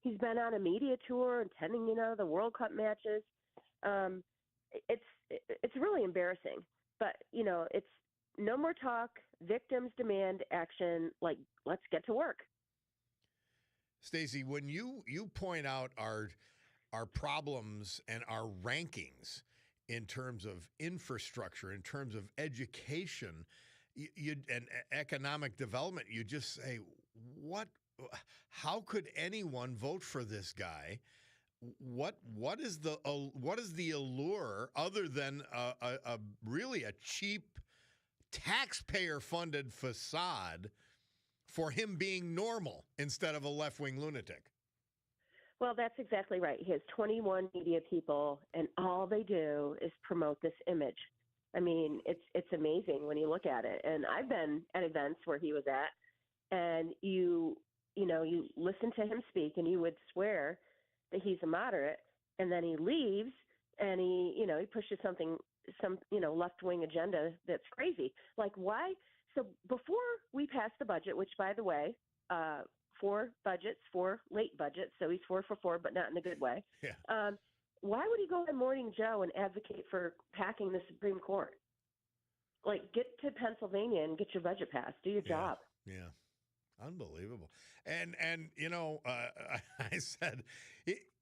He's been on a media tour attending, the World Cup matches. Um, it's really embarrassing. But it's no more talk. Victims demand action. Like, let's get to work. Stacey, when you point out our problems and our rankings in terms of infrastructure, in terms of education, and economic development, you just say, what? How could anyone vote for this guy? What is the allure other than a really a cheap taxpayer funded facade for him being normal instead of a left-wing lunatic? Well, that's exactly right. He has 21 media people, and all they do is promote this image. I mean, it's amazing when you look at it. And I've been at events where he was at, and you listen to him speak, and you would swear that he's a moderate, and then he leaves, and he pushes some left-wing agenda that's crazy. Like, why? So before we passed the budget, which, by the way, 4 budgets, 4 late budgets, so he's 4 for 4, but not in a good way. Yeah. Why would he go on Morning Joe and advocate for packing the Supreme Court? Like, get to Pennsylvania and get your budget passed. Do your job. Yeah. Unbelievable. And I said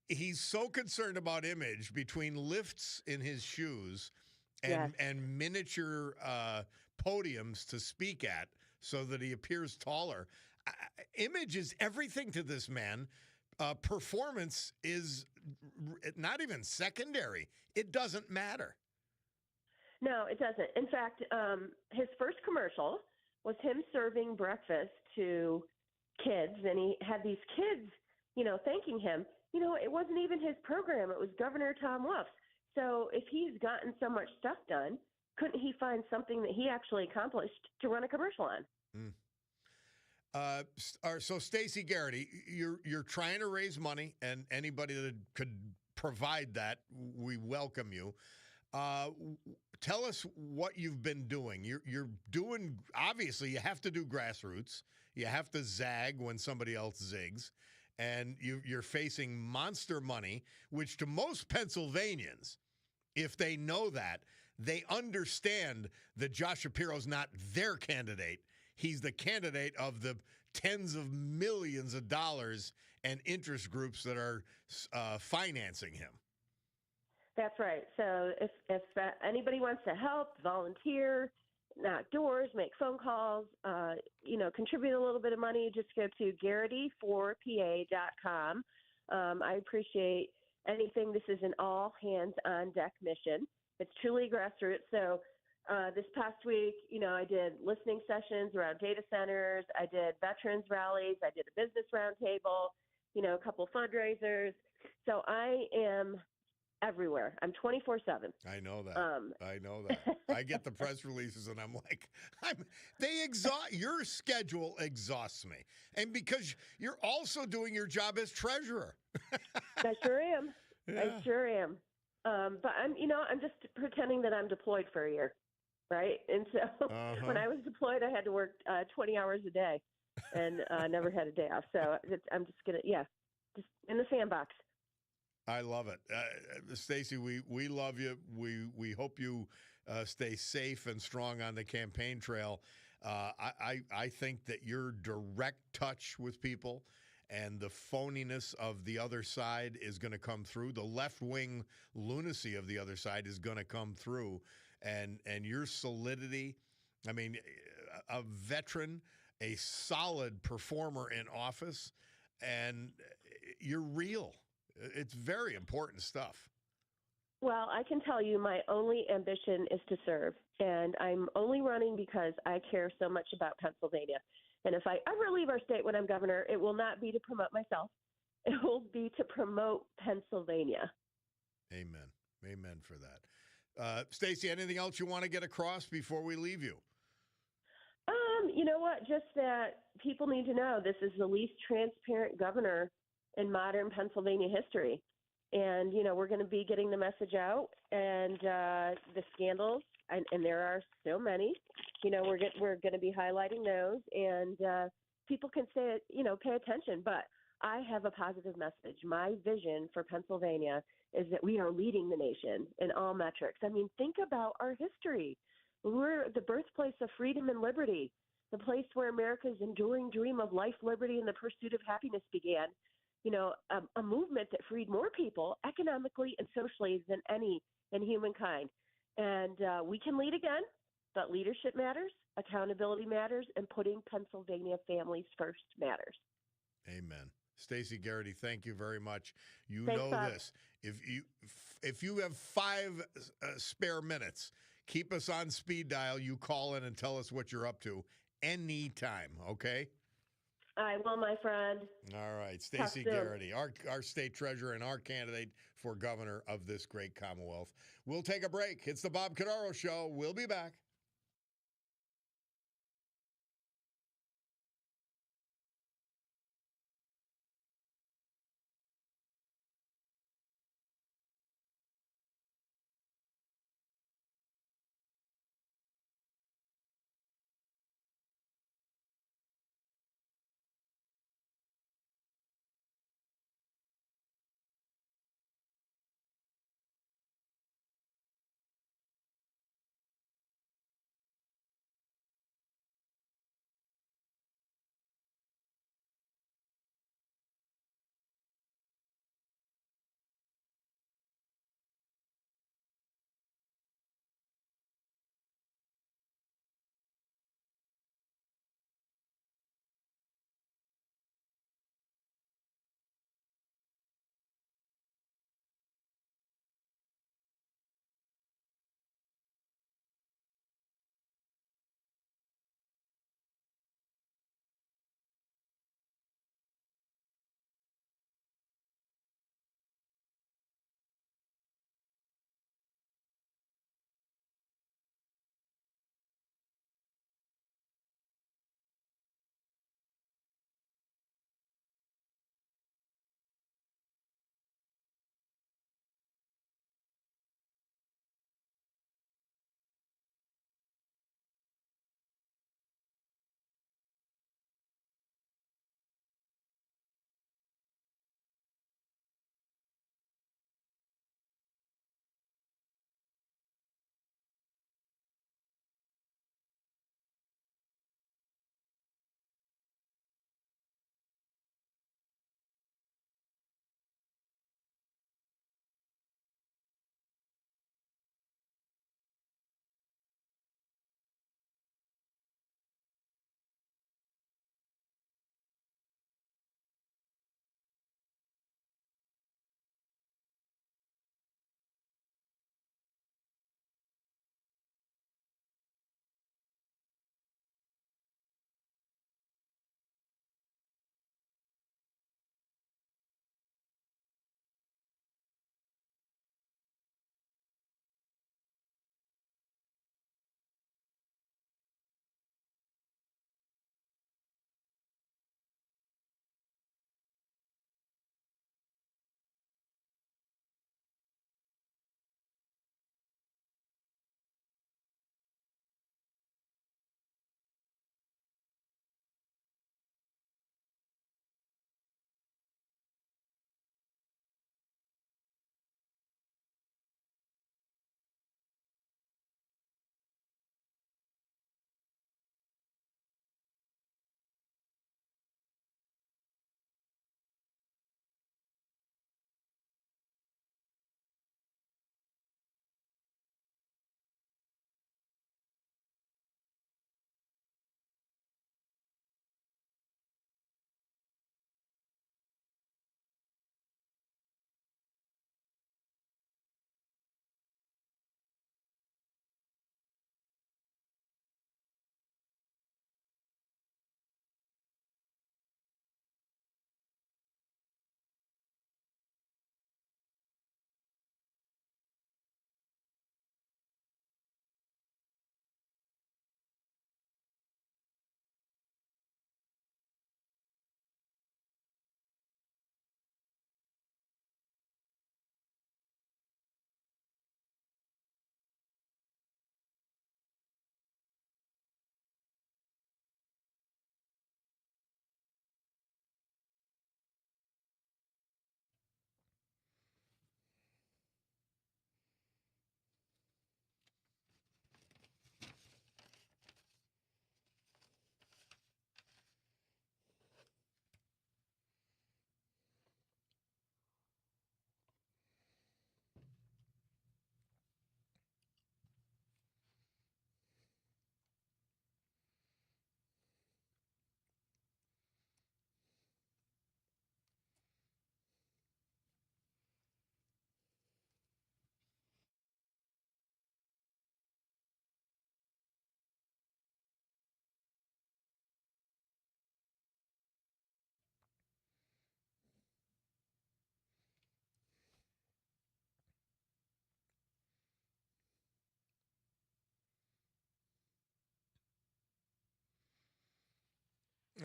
he's so concerned about image between lifts in his shoes and miniature podiums to speak at so that he appears taller. Image is everything to this man. Performance is not even secondary. It doesn't matter. No, it doesn't. In fact, his first commercial was him serving breakfast to kids, and he had these kids, thanking him. It wasn't even his program. It was Governor Tom Wolf's. So if he's gotten so much stuff done, couldn't he find something that he actually accomplished to run a commercial on? So Stacey Garrity, you're trying to raise money, and anybody that could provide that, we welcome you. Tell us what you've been doing. You're doing, obviously, you have to do grassroots. You have to zag when somebody else zigs. And you're facing monster money, which to most Pennsylvanians, if they know that, they understand that Josh Shapiro's not their candidate. He's the candidate of the tens of millions of dollars and interest groups that are financing him. That's right. So if anybody wants to help, volunteer, knock doors, make phone calls, contribute a little bit of money, just go to garrity4pa.com. I appreciate anything. This is an all hands on deck mission. It's truly grassroots. So this past week, I did listening sessions around data centers. I did veterans rallies. I did a business roundtable, a couple fundraisers. So I am everywhere. I'm 24/7. I know that. I know that. I get the press releases and I'm like, your schedule exhausts me. And because you're also doing your job as treasurer. I sure am. Yeah. I sure am. But I'm just pretending that I'm deployed for a year. Right. And so when I was deployed, I had to work 20 hours a day and never had a day off. So I'm just going to, just in the sandbox. I love it. Stacey, we love you. We hope you stay safe and strong on the campaign trail. I think that your direct touch with people and the phoniness of the other side is going to come through. The left-wing lunacy of the other side is going to come through. And your solidity, I mean, a veteran, a solid performer in office, and you're real. It's very important stuff. Well, I can tell you my only ambition is to serve, and I'm only running because I care so much about Pennsylvania. And if I ever leave our state when I'm governor, it will not be to promote myself. It will be to promote Pennsylvania. Amen. Amen for that. Stacey, anything else you want to get across before we leave you? You know what? Just that people need to know this is the least transparent governor in modern Pennsylvania history. And, we're going to be getting the message out, and the scandals, and there are so many, we're going to be highlighting those, and people can say, pay attention. But I have a positive message. My vision for Pennsylvania is that we are leading the nation in all metrics. I mean, think about our history. We're the birthplace of freedom and liberty, the place where America's enduring dream of life, liberty, and the pursuit of happiness began. You know, a movement that freed more people economically and socially than any in humankind. And we can lead again, but leadership matters, accountability matters, and putting Pennsylvania families first matters. Amen. Stacey Garrity, thank you very much. You Thanks, know Bob. this. If you have 5 spare minutes, keep us on speed dial. You call in and tell us what you're up to anytime, okay? I will, my friend. All right. Stacey soon. Garrity, our state treasurer and our candidate for governor of this great Commonwealth. We'll take a break. It's the Bob Cordaro Show. We'll be back.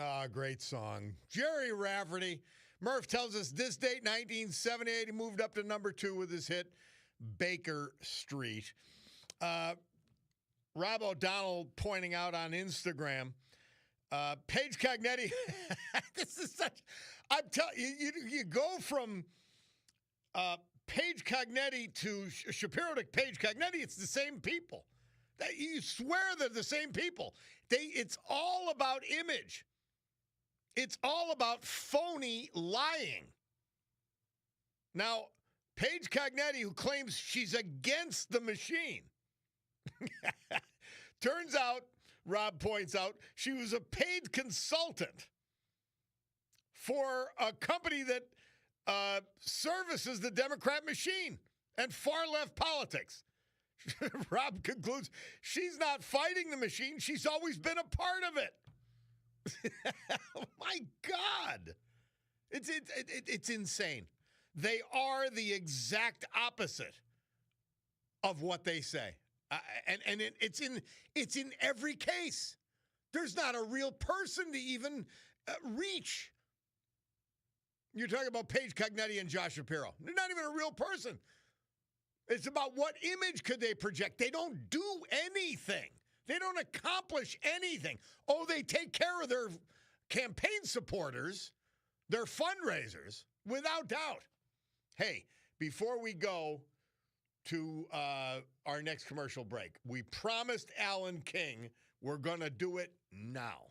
Ah, great song. Jerry Rafferty. Murph tells us this date, 1978, he moved up to number 2 with his hit, Baker Street. Rob O'Donnell pointing out on Instagram, Paige Cognetti, this is such, I'm telling you, you go from Paige Cognetti to Shapiro to Paige Cognetti, it's the same people. You swear they're the same people. It's all about image. It's all about phony lying. Now, Paige Cognetti, who claims she's against the machine, turns out, Rob points out, she was a paid consultant for a company that services the Democrat machine and far-left politics. Rob concludes, she's not fighting the machine. She's always been a part of it. Oh my God. It's insane. They are the exact opposite of what they say. It's in every case. There's not a real person to even reach. You're talking about Paige Cognetti and Josh Shapiro. They're not even a real person. It's about what image could they project. They don't do anything. They don't accomplish anything. Oh, they take care of their campaign supporters, their fundraisers, without doubt. Hey, before we go to our next commercial break, we promised Alan King we're going to do it now.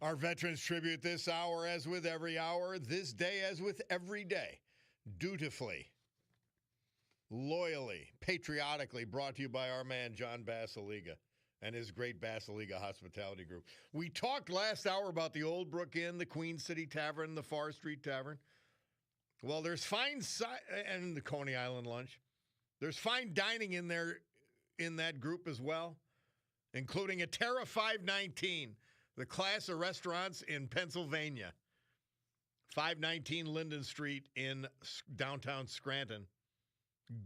Our Veterans Tribute this hour, as with every hour, this day, as with every day, dutifully, loyally, patriotically brought to you by our man, John Basiliga, and his great Basiliga Hospitality Group. We talked last hour about the Old Brook Inn, the Queen City Tavern, the Far Street Tavern. Well, there's fine, and the Coney Island Lunch. There's fine dining in there, in that group as well, including a Terra 519, the class of restaurants in Pennsylvania. 519 Linden Street in downtown Scranton.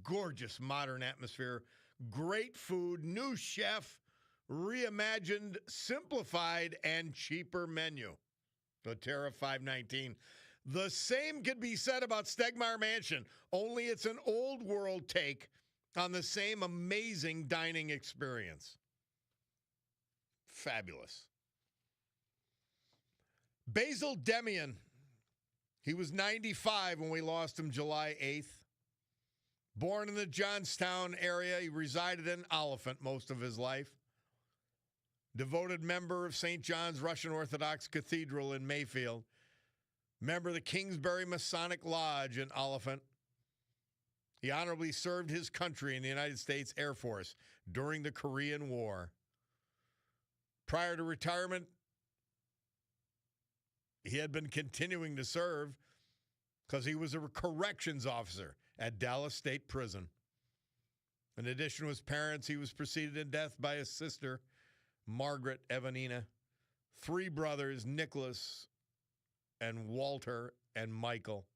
Gorgeous modern atmosphere, great food, new chef, reimagined, simplified, and cheaper menu. The Terra 519. The same could be said about Stegmaier Mansion, only it's an old world take on the same amazing dining experience. Fabulous. Basil Demian. He was 95 when we lost him July 8th. Born in the Johnstown area, he resided in Oliphant most of his life. Devoted member of St. John's Russian Orthodox Cathedral in Mayfield. Member of the Kingsbury Masonic Lodge in Oliphant. He honorably served his country in the United States Air Force during the Korean War. Prior to retirement, he had been continuing to serve because he was a corrections officer at Dallas State Prison. In addition to his parents, he was preceded in death by his sister, Margaret Evanina, 3 brothers, Nicholas and Walter and Michael.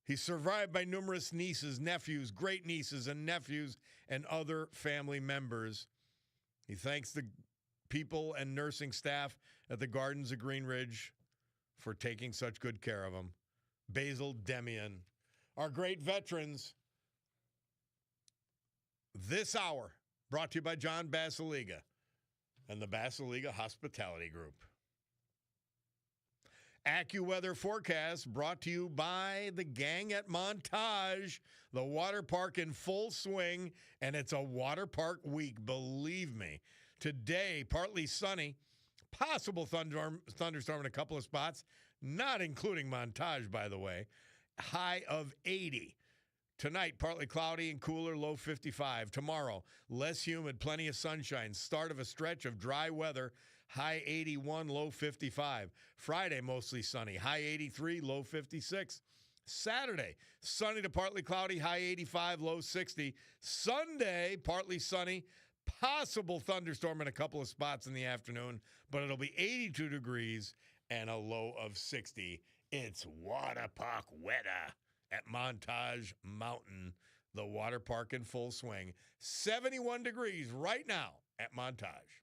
He's survived by numerous nieces, nephews, great-nieces and nephews, and other family members. He thanks the people and nursing staff at the Gardens of Green Ridge for taking such good care of him. Basil Demian. Our great veterans, this hour, brought to you by John Basiliga and the Basiliga Hospitality Group. AccuWeather forecast brought to you by the gang at Montage, the water park in full swing, and it's a water park week, believe me. Today, partly sunny, possible thunderstorm in a couple of spots, not including Montage, by the way. High of 80. Tonight, partly cloudy and cooler, low 55. Tomorrow, less humid, plenty of sunshine. Start of a stretch of dry weather, high 81, low 55. Friday, mostly sunny, high 83, low 56. Saturday, sunny to partly cloudy, high 85, low 60. Sunday, partly sunny, possible thunderstorm in a couple of spots in the afternoon, but it'll be 82 degrees and a low of 60. It's water park weather at Montage Mountain, the water park in full swing. 71 degrees right now at Montage.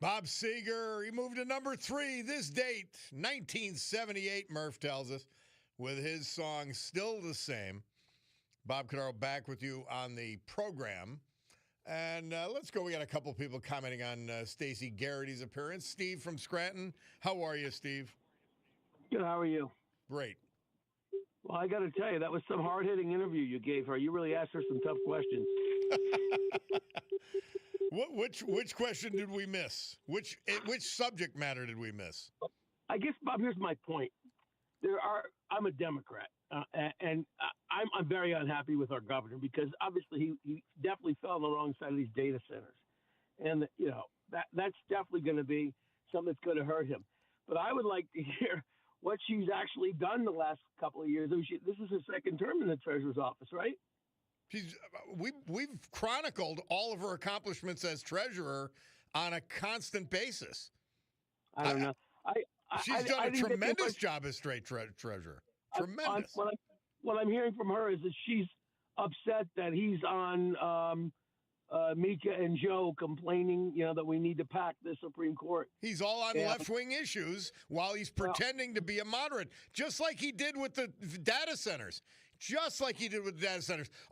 Bob Seger, he moved to number 3 this date, 1978, Murph tells us, with his song Still the Same. Bob Cordaro back with you on the program. And let's go. We got a couple people commenting on Stacey Garrity's appearance. Steve from Scranton. How are you, Steve? Good. How are you? Great. Well, I got to tell you, that was some hard-hitting interview you gave her. You really asked her some tough questions. Which question did we miss? Which subject matter did we miss? I guess, Bob, here's my point. I'm a Democrat, and I'm very unhappy with our governor because obviously he definitely fell on the wrong side of these data centers, and that's definitely going to be something that's going to hurt him. But I would like to hear what she's actually done the last couple of years. This is her second term in the treasurer's office, right? We've chronicled all of her accomplishments as treasurer on a constant basis. I don't know. She's done a tremendous job as treasurer. Tremendous. What I'm hearing from her is that she's upset that he's on Mika and Joe complaining, that we need to pack the Supreme Court. He's all on left-wing issues while he's pretending to be a moderate, just like he did with the data centers.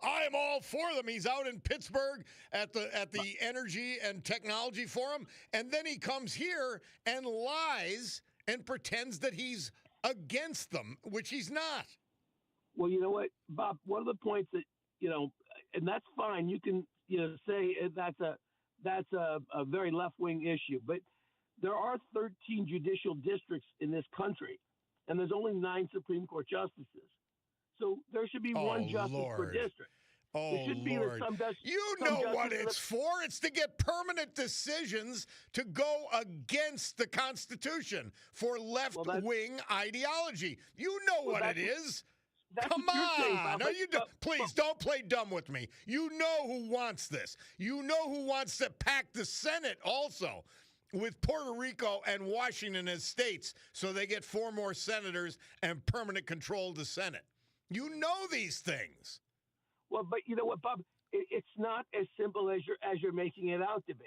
I am all for them. He's out in Pittsburgh at the Energy and Technology Forum, and then he comes here and lies and pretends that he's against them, which he's not. Well, you know what, Bob? One of the points that and that's fine. You can say that's a very left-wing issue, but there are 13 judicial districts in this country, and there's only 9 Supreme Court justices. So there should be one justice per district. Oh, Lord. You know what it's for. It's to get permanent decisions to go against the Constitution for left-wing ideology. You know what it is. Come on. Please don't play dumb with me. You know who wants this. You know who wants to pack the Senate also with Puerto Rico and Washington as states so they get 4 more senators and permanent control of the Senate. You know these things. Well, but you know what, Bob? It's not as simple as you're making it out to be.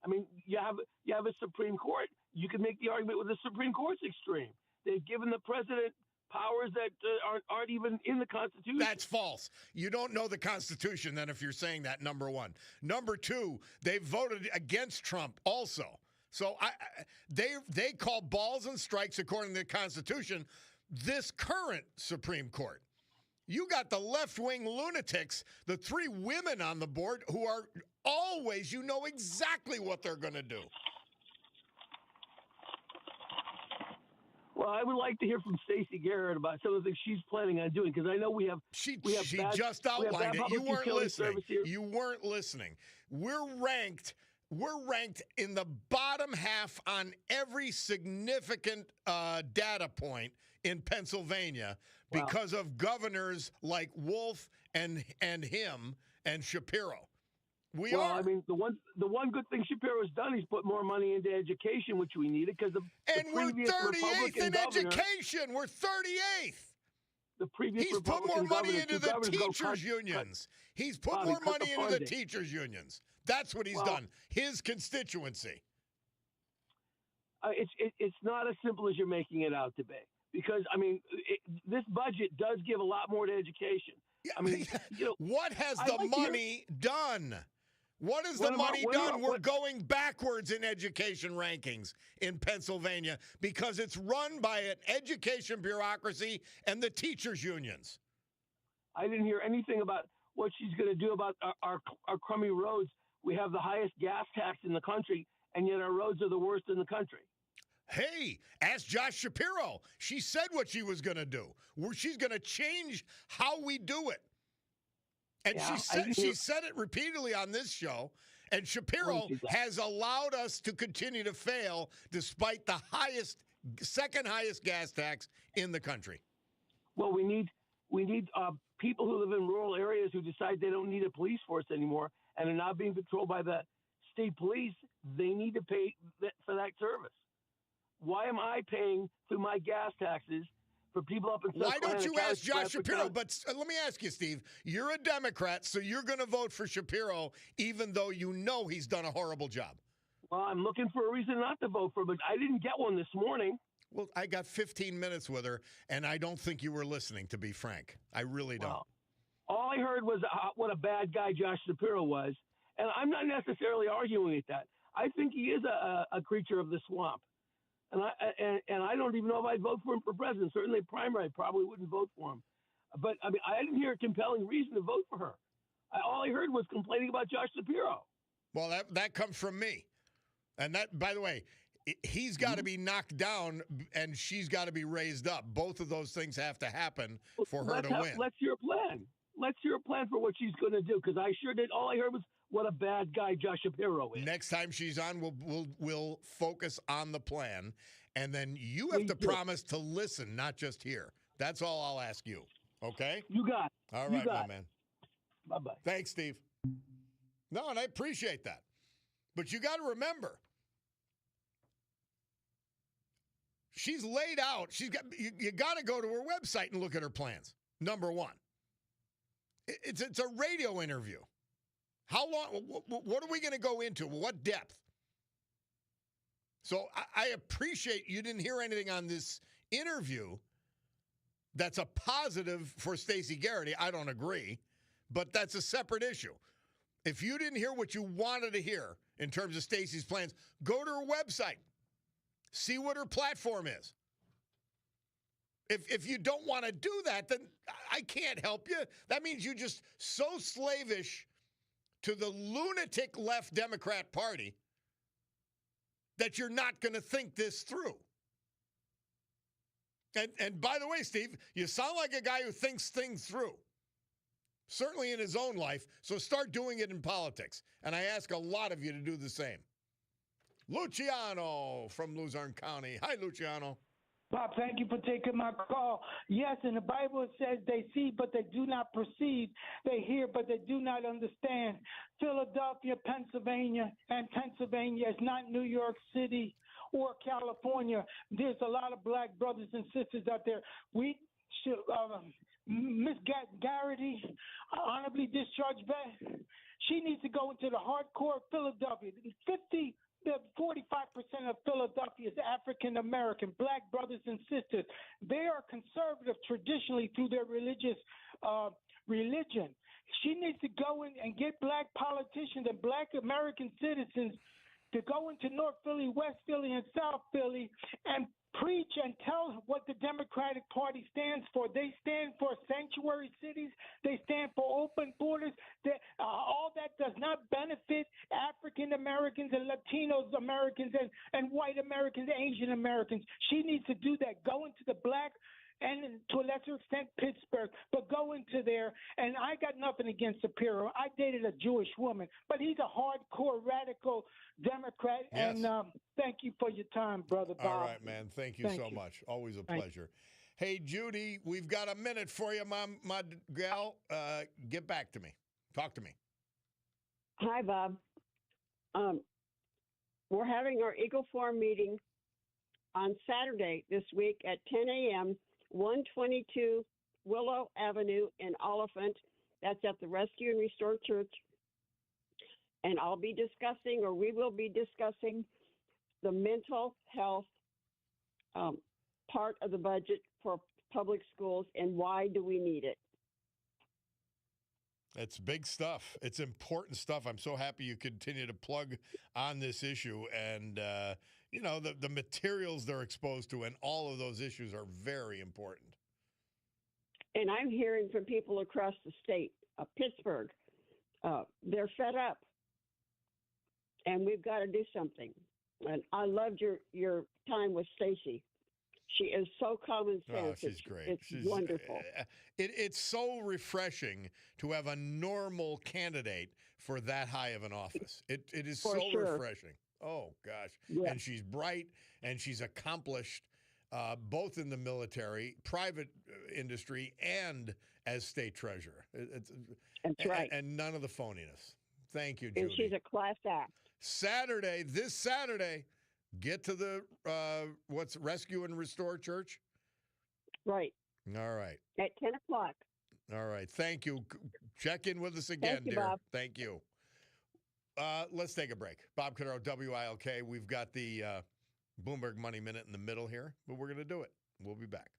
I mean, you have a Supreme Court. You can make the argument with the Supreme Court's extreme. They've given the president powers that aren't even in the Constitution. That's false. You don't know the Constitution then if you're saying that, number one. Number two, they voted against Trump also. So they call balls and strikes according to the Constitution. This current Supreme Court. You got the left-wing lunatics, the 3 women on the board who are always, you know exactly what they're going to do. Well, I would like to hear from Stacey Garrett about some of the things she's planning on doing, because I know we have. She just outlined it. You weren't listening. You weren't listening. We're ranked in the bottom half on every significant data point in Pennsylvania because of governors like Wolf and him and Shapiro. I mean, the one good thing Shapiro's done, he's put more money into education, which we needed because we're 38th in education. We're 38th. The previous He's put more money into the teachers' unions. He's put more money into the teachers' unions. That's what he's done. His constituency. It's not as simple as you're making it out to be. Because, I mean, this budget does give a lot more to education. Yeah, I mean, what has the money done? What has the money done? We're going backwards in education rankings in Pennsylvania because it's run by an education bureaucracy and the teachers' unions. I didn't hear anything about what she's going to do about our crummy roads. We have the highest gas tax in the country, and yet our roads are the worst in the country. Hey, ask Josh Shapiro. She said what she was going to do. She's going to change how we do it. And she said it repeatedly on this show. And Shapiro has allowed us to continue to fail despite the second highest gas tax in the country. Well, we need people who live in rural areas who decide they don't need a police force anymore and are not being patrolled by the state police. They need to pay for that service. Why am I paying through my gas taxes for people up in Susquehanna? Why don't you ask Josh Shapiro? But let me ask you, Steve. You're a Democrat, so you're going to vote for Shapiro even though you know he's done a horrible job. Well, I'm looking for a reason not to vote for her, but I didn't get one this morning. Well, I got 15 minutes with her, and I don't think you were listening, to be frank. I really don't. Well, all I heard was what a bad guy Josh Shapiro was, and I'm not necessarily arguing with that. I think he is a creature of the swamp, and I don't even know if I'd vote for him for president. Certainly, primary, I probably wouldn't vote for him. But I mean, I didn't hear a compelling reason to vote for her. All I heard was complaining about Josh Shapiro. Well, that comes from me. And that, by the way, he's got to be knocked down and she's got to be raised up. Both of those things have to happen for her to win. Let's hear a plan. Let's hear a plan for what she's going to do, because I sure did. All I heard was what a bad guy Josh Shapiro is. Next time she's on, we'll focus on the plan, and then you have to promise to listen, not just hear. That's all I'll ask you. Okay? You got it. All right, my man. Bye-bye. Thanks, Steve. No, and I appreciate that. But you got to remember, she's laid out. You got to go to her website and look at her plans. Number one, it's a radio interview. How long? What are we going to go into? What depth? So I appreciate you didn't hear anything on this interview that's a positive for Stacey Garrity. I don't agree, but that's a separate issue. If you didn't hear what you wanted to hear in terms of Stacey's plans, go to her website. See what her platform is. If you don't want to do that, then I can't help you. That means you're just so slavish to the lunatic left Democrat Party that you're not going to think this through. And by the way, Steve, you sound like a guy who thinks things through, certainly in his own life, so start doing it in politics. And I ask a lot of you to do the same. Luciano from Luzerne County. Hi, Luciano. Bob, thank you for taking my call. Yes, in the Bible it says they see, but they do not perceive. They hear, but they do not understand. Philadelphia, Pennsylvania, and Pennsylvania is not New York City or California. There's a lot of black brothers and sisters out there. We should, Miss Garrity, honorably discharged vet, she needs to go into the hardcore Philadelphia. 45% of Philadelphia is African American, black brothers and sisters. They are conservative traditionally through their religious religion. She needs to go in and get black politicians and black American citizens to go into North Philly, West Philly, and South Philly and preach and tell what the Democratic Party stands for. They stand for sanctuary cities. They stand for open borders. All that does not benefit African Americans and Latinos Americans and white Americans, Asian Americans. She needs to do that. Go into the black and to a lesser extent Pittsburgh, but go into there. And I got nothing against Shapiro. I dated a Jewish woman, but he's a hardcore radical Democrat. Yes. And thank you for your time, Brother Bob. All right, man. Thank you so much. Always a pleasure. Hey, Judy, we've got a minute for you, my gal. Get back to me. Talk to me. Hi, Bob. We're having our Eagle Forum meeting on Saturday this week at 10 a.m., 122 Willow Avenue in Oliphant. That's at the Rescue and Restore Church. And I'll be discussing, or we will be discussing, the mental health part of the budget for public schools and why do we need it. It's big stuff. It's important stuff. I'm so happy you continue to plug on this issue. And, you know, the materials they're exposed to and all of those issues are very important. And I'm hearing from people across the state, Pittsburgh, they're fed up. And we've got to do something. And I loved your time with Stacey. She is so common sense. Oh, she's great. She's wonderful. It's so refreshing to have a normal candidate for that high of an office. It is For so sure. refreshing. Oh, gosh. Yeah. And she's bright and she's accomplished both in the military, private industry, and as state treasurer. That's right. And none of the phoniness. Thank you, Judy. And she's a class act. This Saturday, get to the Rescue and Restore Church? Right. All right. At 10 o'clock. All right. Thank you. Check in with us again, Thank you, dear. Bob. Thank you. Let's take a break. Bob Cordaro, WILK. We've got the Bloomberg Money Minute in the middle here, but we're going to do it. We'll be back.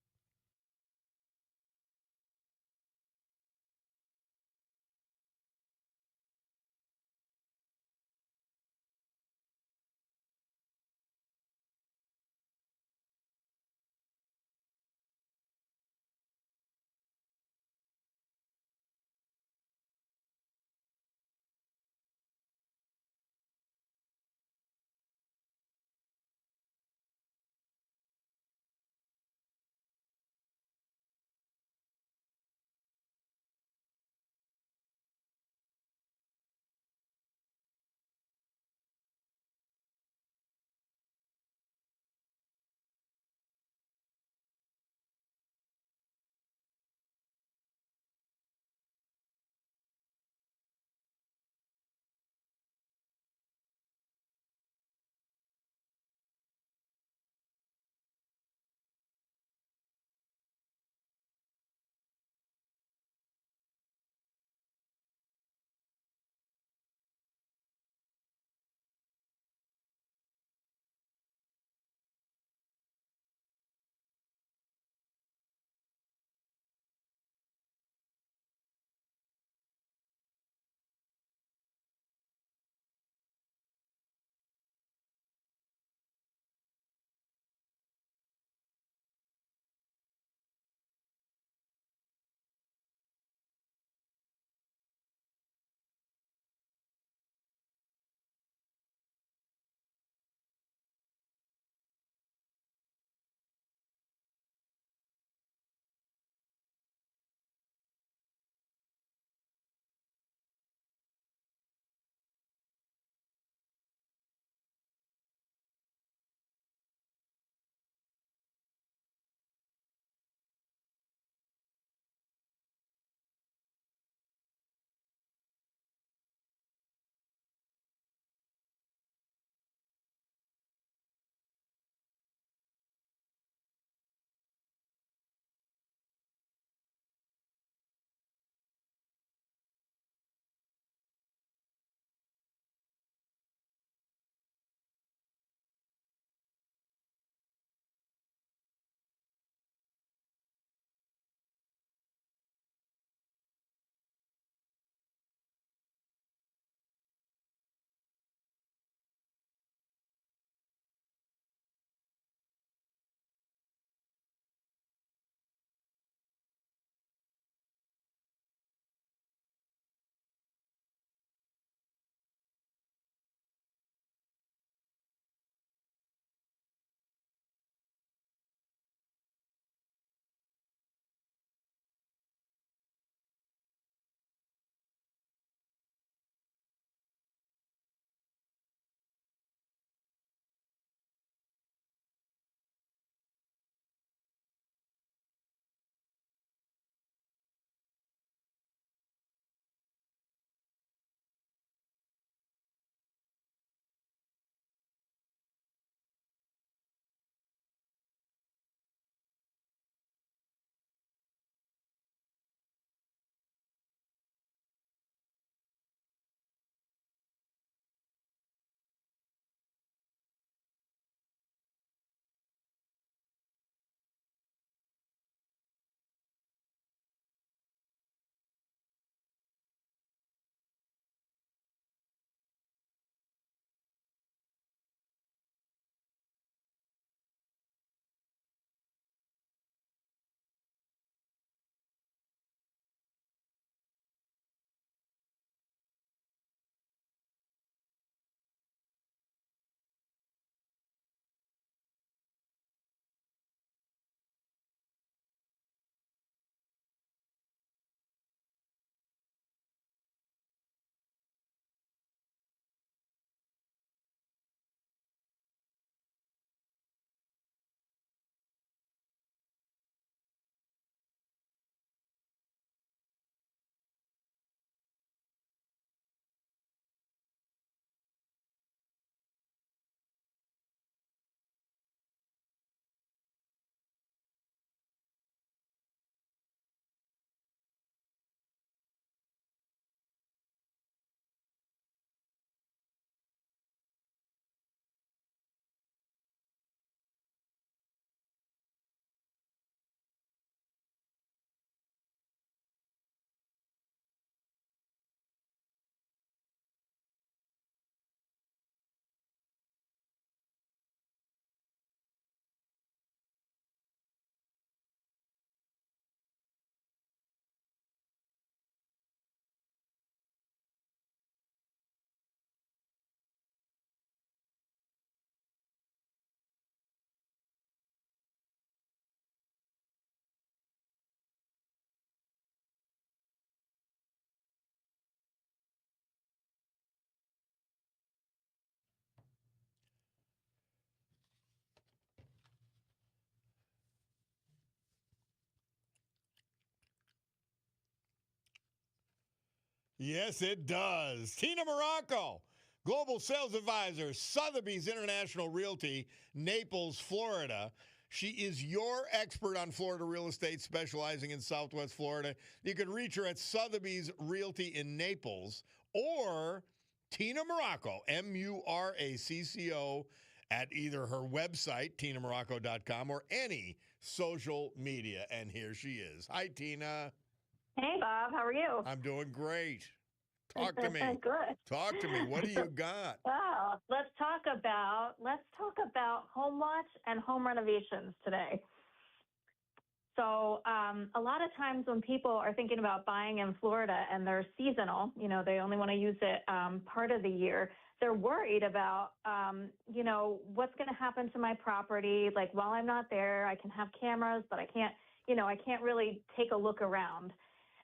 Yes, it does. Tina Morocco, Global Sales Advisor, Sotheby's International Realty, Naples, Florida. She is your expert on Florida real estate, specializing in Southwest Florida. You can reach her at Sotheby's Realty in Naples or Tina Morocco, Muracco, at either her website, tinamorocco.com, or any social media. And here she is. Hi, Tina. Hey, Bob. How are you? I'm doing great. Talk to me. Good. Talk to me. What do you got? Well, let's talk about home watch and home renovations today. So, a lot of times when people are thinking about buying in Florida and they're seasonal, they only want to use it part of the year. They're worried about, what's going to happen to my property. Like while I'm not there, I can have cameras, but I can't really take a look around.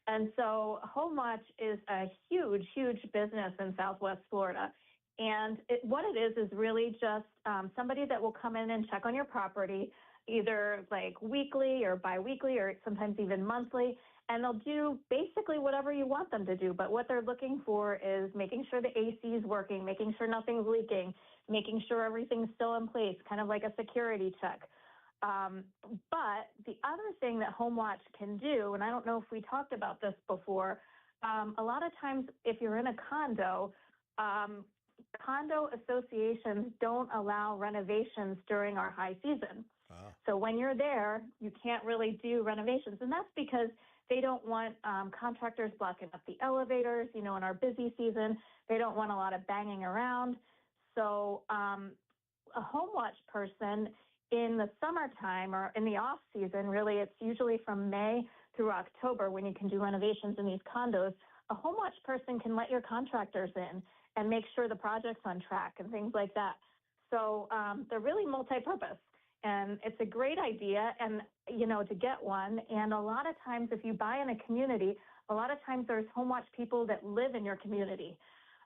And so Home Watch is a huge, huge business in Southwest Florida. And what it is really just somebody that will come in and check on your property, either like weekly or biweekly or sometimes even monthly. And they'll do basically whatever you want them to do. But what they're looking for is making sure the AC is working, making sure nothing's leaking, making sure everything's still in place, kind of like a security check. But the other thing that Home Watch can do, and I don't know if we talked about this before, a lot of times if you're in a condo, condo associations don't allow renovations during our high season. So when you're there, you can't really do renovations. And that's because they don't want contractors blocking up the elevators, in our busy season. They don't want a lot of banging around. So a Home Watch person in the summertime or in the off season, really, it's usually from May through October when you can do renovations in these condos. A Home Watch person can let your contractors in and make sure the project's on track and things like that. So they're really multi-purpose, and it's a great idea and, to get one. And a lot of times if you buy in a community, a lot of times there's Home Watch people that live in your community.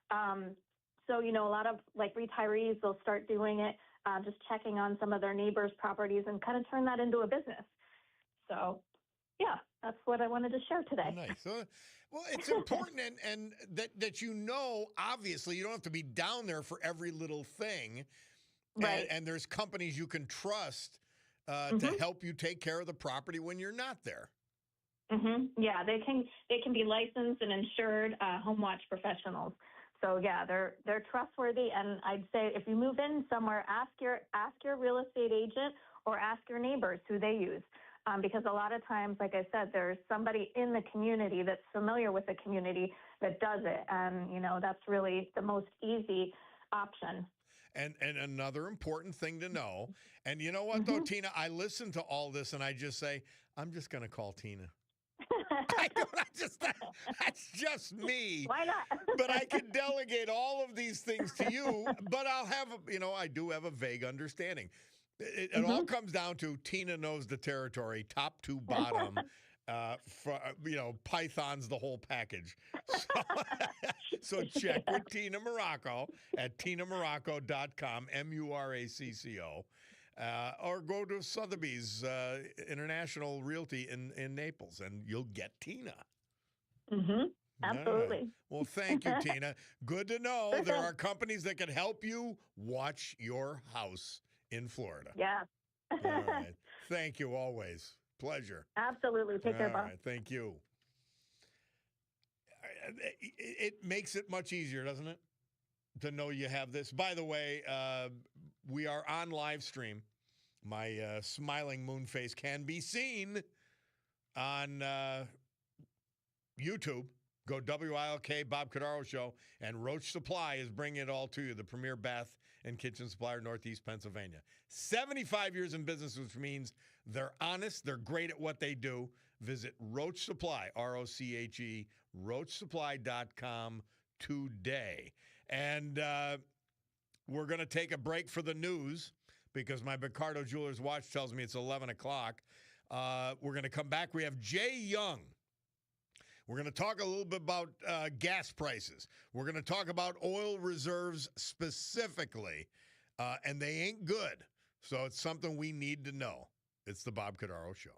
So, a lot of like retirees, they'll start doing it, just checking on some of their neighbors' properties and kind of turn that into a business. So, yeah, that's what I wanted to share today. Nice. Well, it's important and that obviously, you don't have to be down there for every little thing. Right. And there's companies you can trust to help you take care of the property when you're not there. Yeah, they can be licensed and insured Home Watch professionals. So yeah, they're trustworthy, and I'd say if you move in somewhere, ask your real estate agent or ask your neighbors who they use, because a lot of times, like I said, there's somebody in the community that's familiar with the community that does it, and that's really the most easy option. And another important thing to know, and you know what though, Tina, I listen to all this and I just say, I'm just going to call Tina. That's just me. Why not? But I can delegate all of these things to you, but I'll have, I do have a vague understanding. It all comes down to Tina knows the territory, top to bottom, pythons, the whole package. So check with Tina Morocco at tinamorocco.com, Muracco. Or go to Sotheby's International Realty in Naples, and you'll get Tina. Absolutely. Right. Well, thank you, Tina. Good to know there are companies that can help you watch your house in Florida. Yeah. All right. Thank you always. Pleasure. Absolutely. Take care, Bob. All right. Thank you. It makes it much easier, doesn't it, to know you have this? By the way, we are on live stream. My smiling moon face can be seen on YouTube. Go WILK, Bob Cordaro Show, and Roach Supply is bringing it all to you, the premier bath and kitchen supplier, Northeast Pennsylvania. 75 years in business, which means they're honest, they're great at what they do. Visit Roach Supply, ROCHE, roachsupply.com today. And we're going to take a break for the news because my Picardo Jewelers watch tells me it's 11 o'clock. We're going to come back. We have Jay Young. We're going to talk a little bit about gas prices. We're going to talk about oil reserves specifically, and they ain't good. So it's something we need to know. It's the Bob Cordaro Show.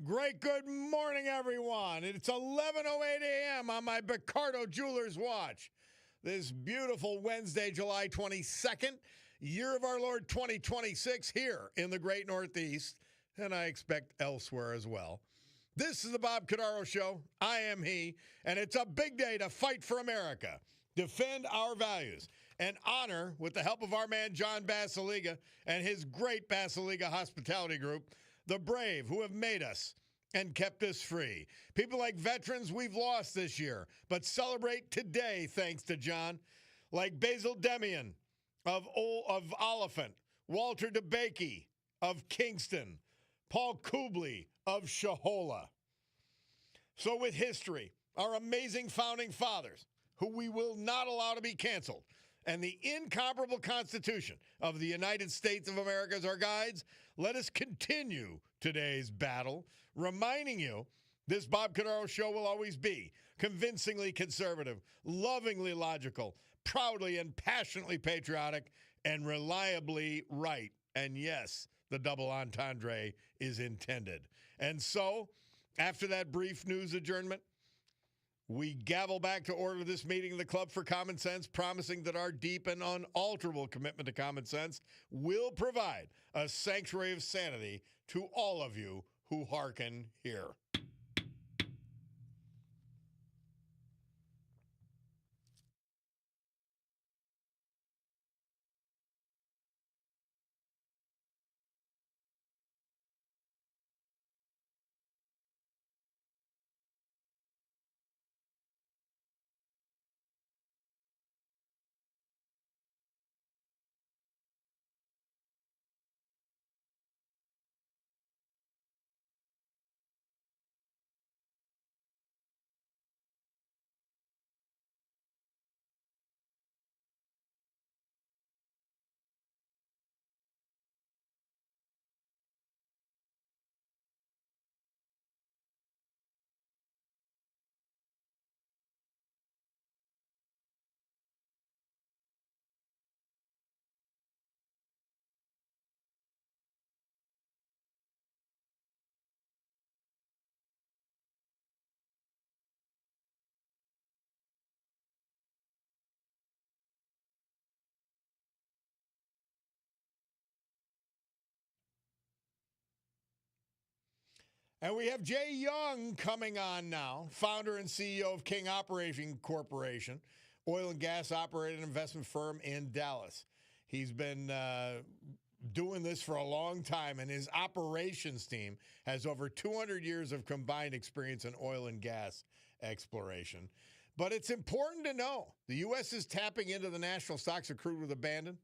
Great good morning, everyone. It's 11:08 a.m. on my Picardo Jewelers watch. This beautiful Wednesday, July 22nd, year of our Lord 2026 here in the great Northeast, and I expect elsewhere as well. This is the Bob Cordaro Show. I am he, and it's a big day to fight for America, defend our values, and honor, with the help of our man John Basiliga and his great Basiliga Hospitality Group, the brave who have made us and kept us free. People like veterans we've lost this year, but celebrate today thanks to John, like Basil Demian of Oliphant, Walter DeBakey of Kingston, Paul Kubley of Shahola. So with history, our amazing founding fathers, who we will not allow to be canceled, and the incomparable Constitution of the United States of America as our guides, let us continue today's battle, reminding you this Bob Cordaro Show will always be convincingly conservative, lovingly logical, proudly and passionately patriotic, and reliably right. And yes, the double entendre is intended. And so, after that brief news adjournment, we gavel back to order this meeting of the Club for Common Sense, promising that our deep and unalterable commitment to common sense will provide a sanctuary of sanity to all of you who hearken here. And we have Jay Young coming on now, founder and CEO of King Operating Corporation, oil and gas operating investment firm in Dallas. He's been doing this for a long time, and his operations team has over 200 years of combined experience in oil and gas exploration. But it's important to know the U.S. is tapping into the national stocks of crude with abandon.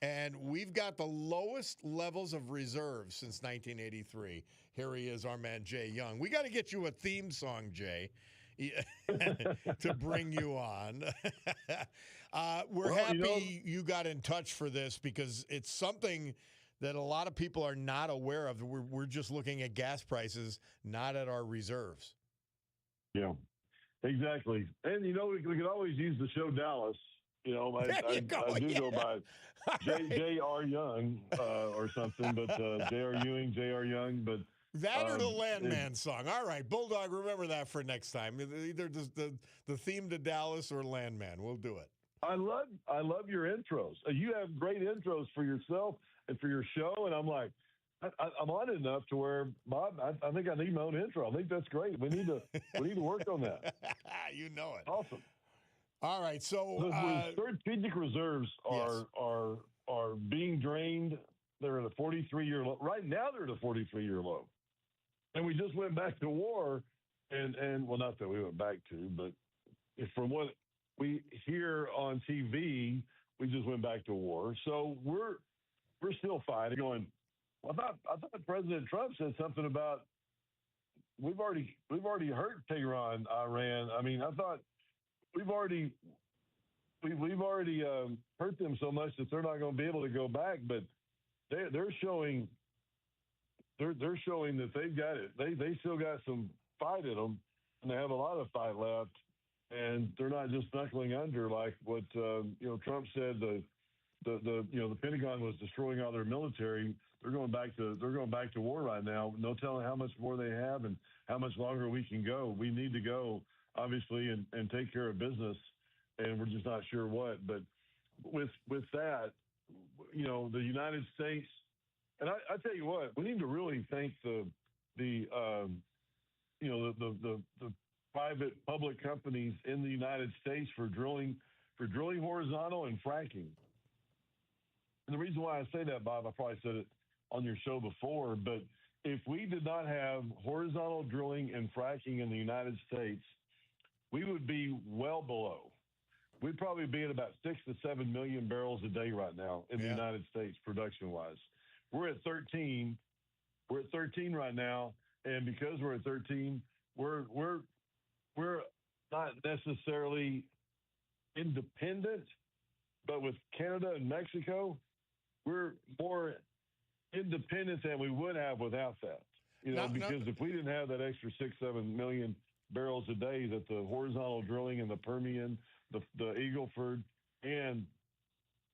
And we've got the lowest levels of reserves since 1983. Here he is, our man Jay Young. We got to get you a theme song, Jay, to bring you on. We're happy you got in touch for this because it's something that a lot of people are not aware of. We're just looking at gas prices, not at our reserves. Yeah, exactly. And, we could always use the show Dallas. I do go by J.R. Young or something, but J.R. Ewing, J.R. Young. But that or the Landman song. All right, Bulldog, remember that for next time. Either the theme to Dallas or Landman. We'll do it. I love your intros. You have great intros for yourself and for your show, and I'm like, I'm on it enough to where, Bob, I think I need my own intro. I think that's great. We need to work on that. You know it. Awesome. All right, so the strategic reserves are being drained. They're at a 43-year low. Right now, they're at a 43-year low, and we just went back to war. And well, not that we went back to, but from what we hear on TV, we just went back to war. So we're still fighting. Going. Well, I thought President Trump said something about we've already hurt Tehran, Iran. I mean, I thought. We've already hurt them so much that they're not going to be able to go back. But they're showing that they've got it. They still got some fight in them, and they have a lot of fight left. And they're not just knuckling under like what Trump said. the Pentagon was destroying all their military. They're going back to war right now. No telling how much more they have and how much longer we can go. We need to go, obviously, and take care of business, and we're just not sure what. But with that, the United States, and I tell you what, we need to really thank the private public companies in the United States for drilling horizontal and fracking. And the reason why I say that, Bob, I probably said it on your show before, but if we did not have horizontal drilling and fracking in the United States, we would be well below. We'd probably be at about 6 to 7 million barrels a day right now in the United States, production-wise. We're at 13. We're at 13 right now, and because we're at 13, we're not necessarily independent, but with Canada and Mexico, we're more independent than we would have without that. Because if we didn't have that extra 6, 7 million barrels a day that the horizontal drilling in the Permian, the Eagle Ford, and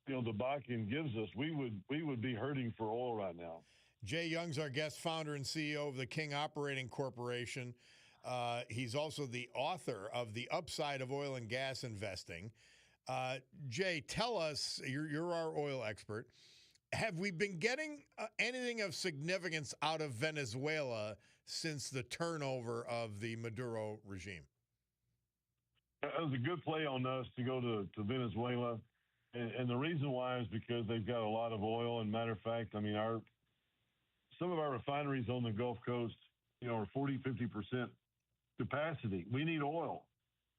the Bakken gives us, we would be hurting for oil right now. Jay Young's our guest, founder and CEO of the King Operating Corporation. He's also the author of The Upside of Oil and Gas Investing. Jay, tell us, you're our oil expert. Have we been getting anything of significance out of Venezuela since the turnover of the Maduro regime? It was a good play on us to go to Venezuela. And the reason why is because they've got a lot of oil. And matter of fact, I mean, some of our refineries on the Gulf Coast, are 40, 50% capacity. We need oil.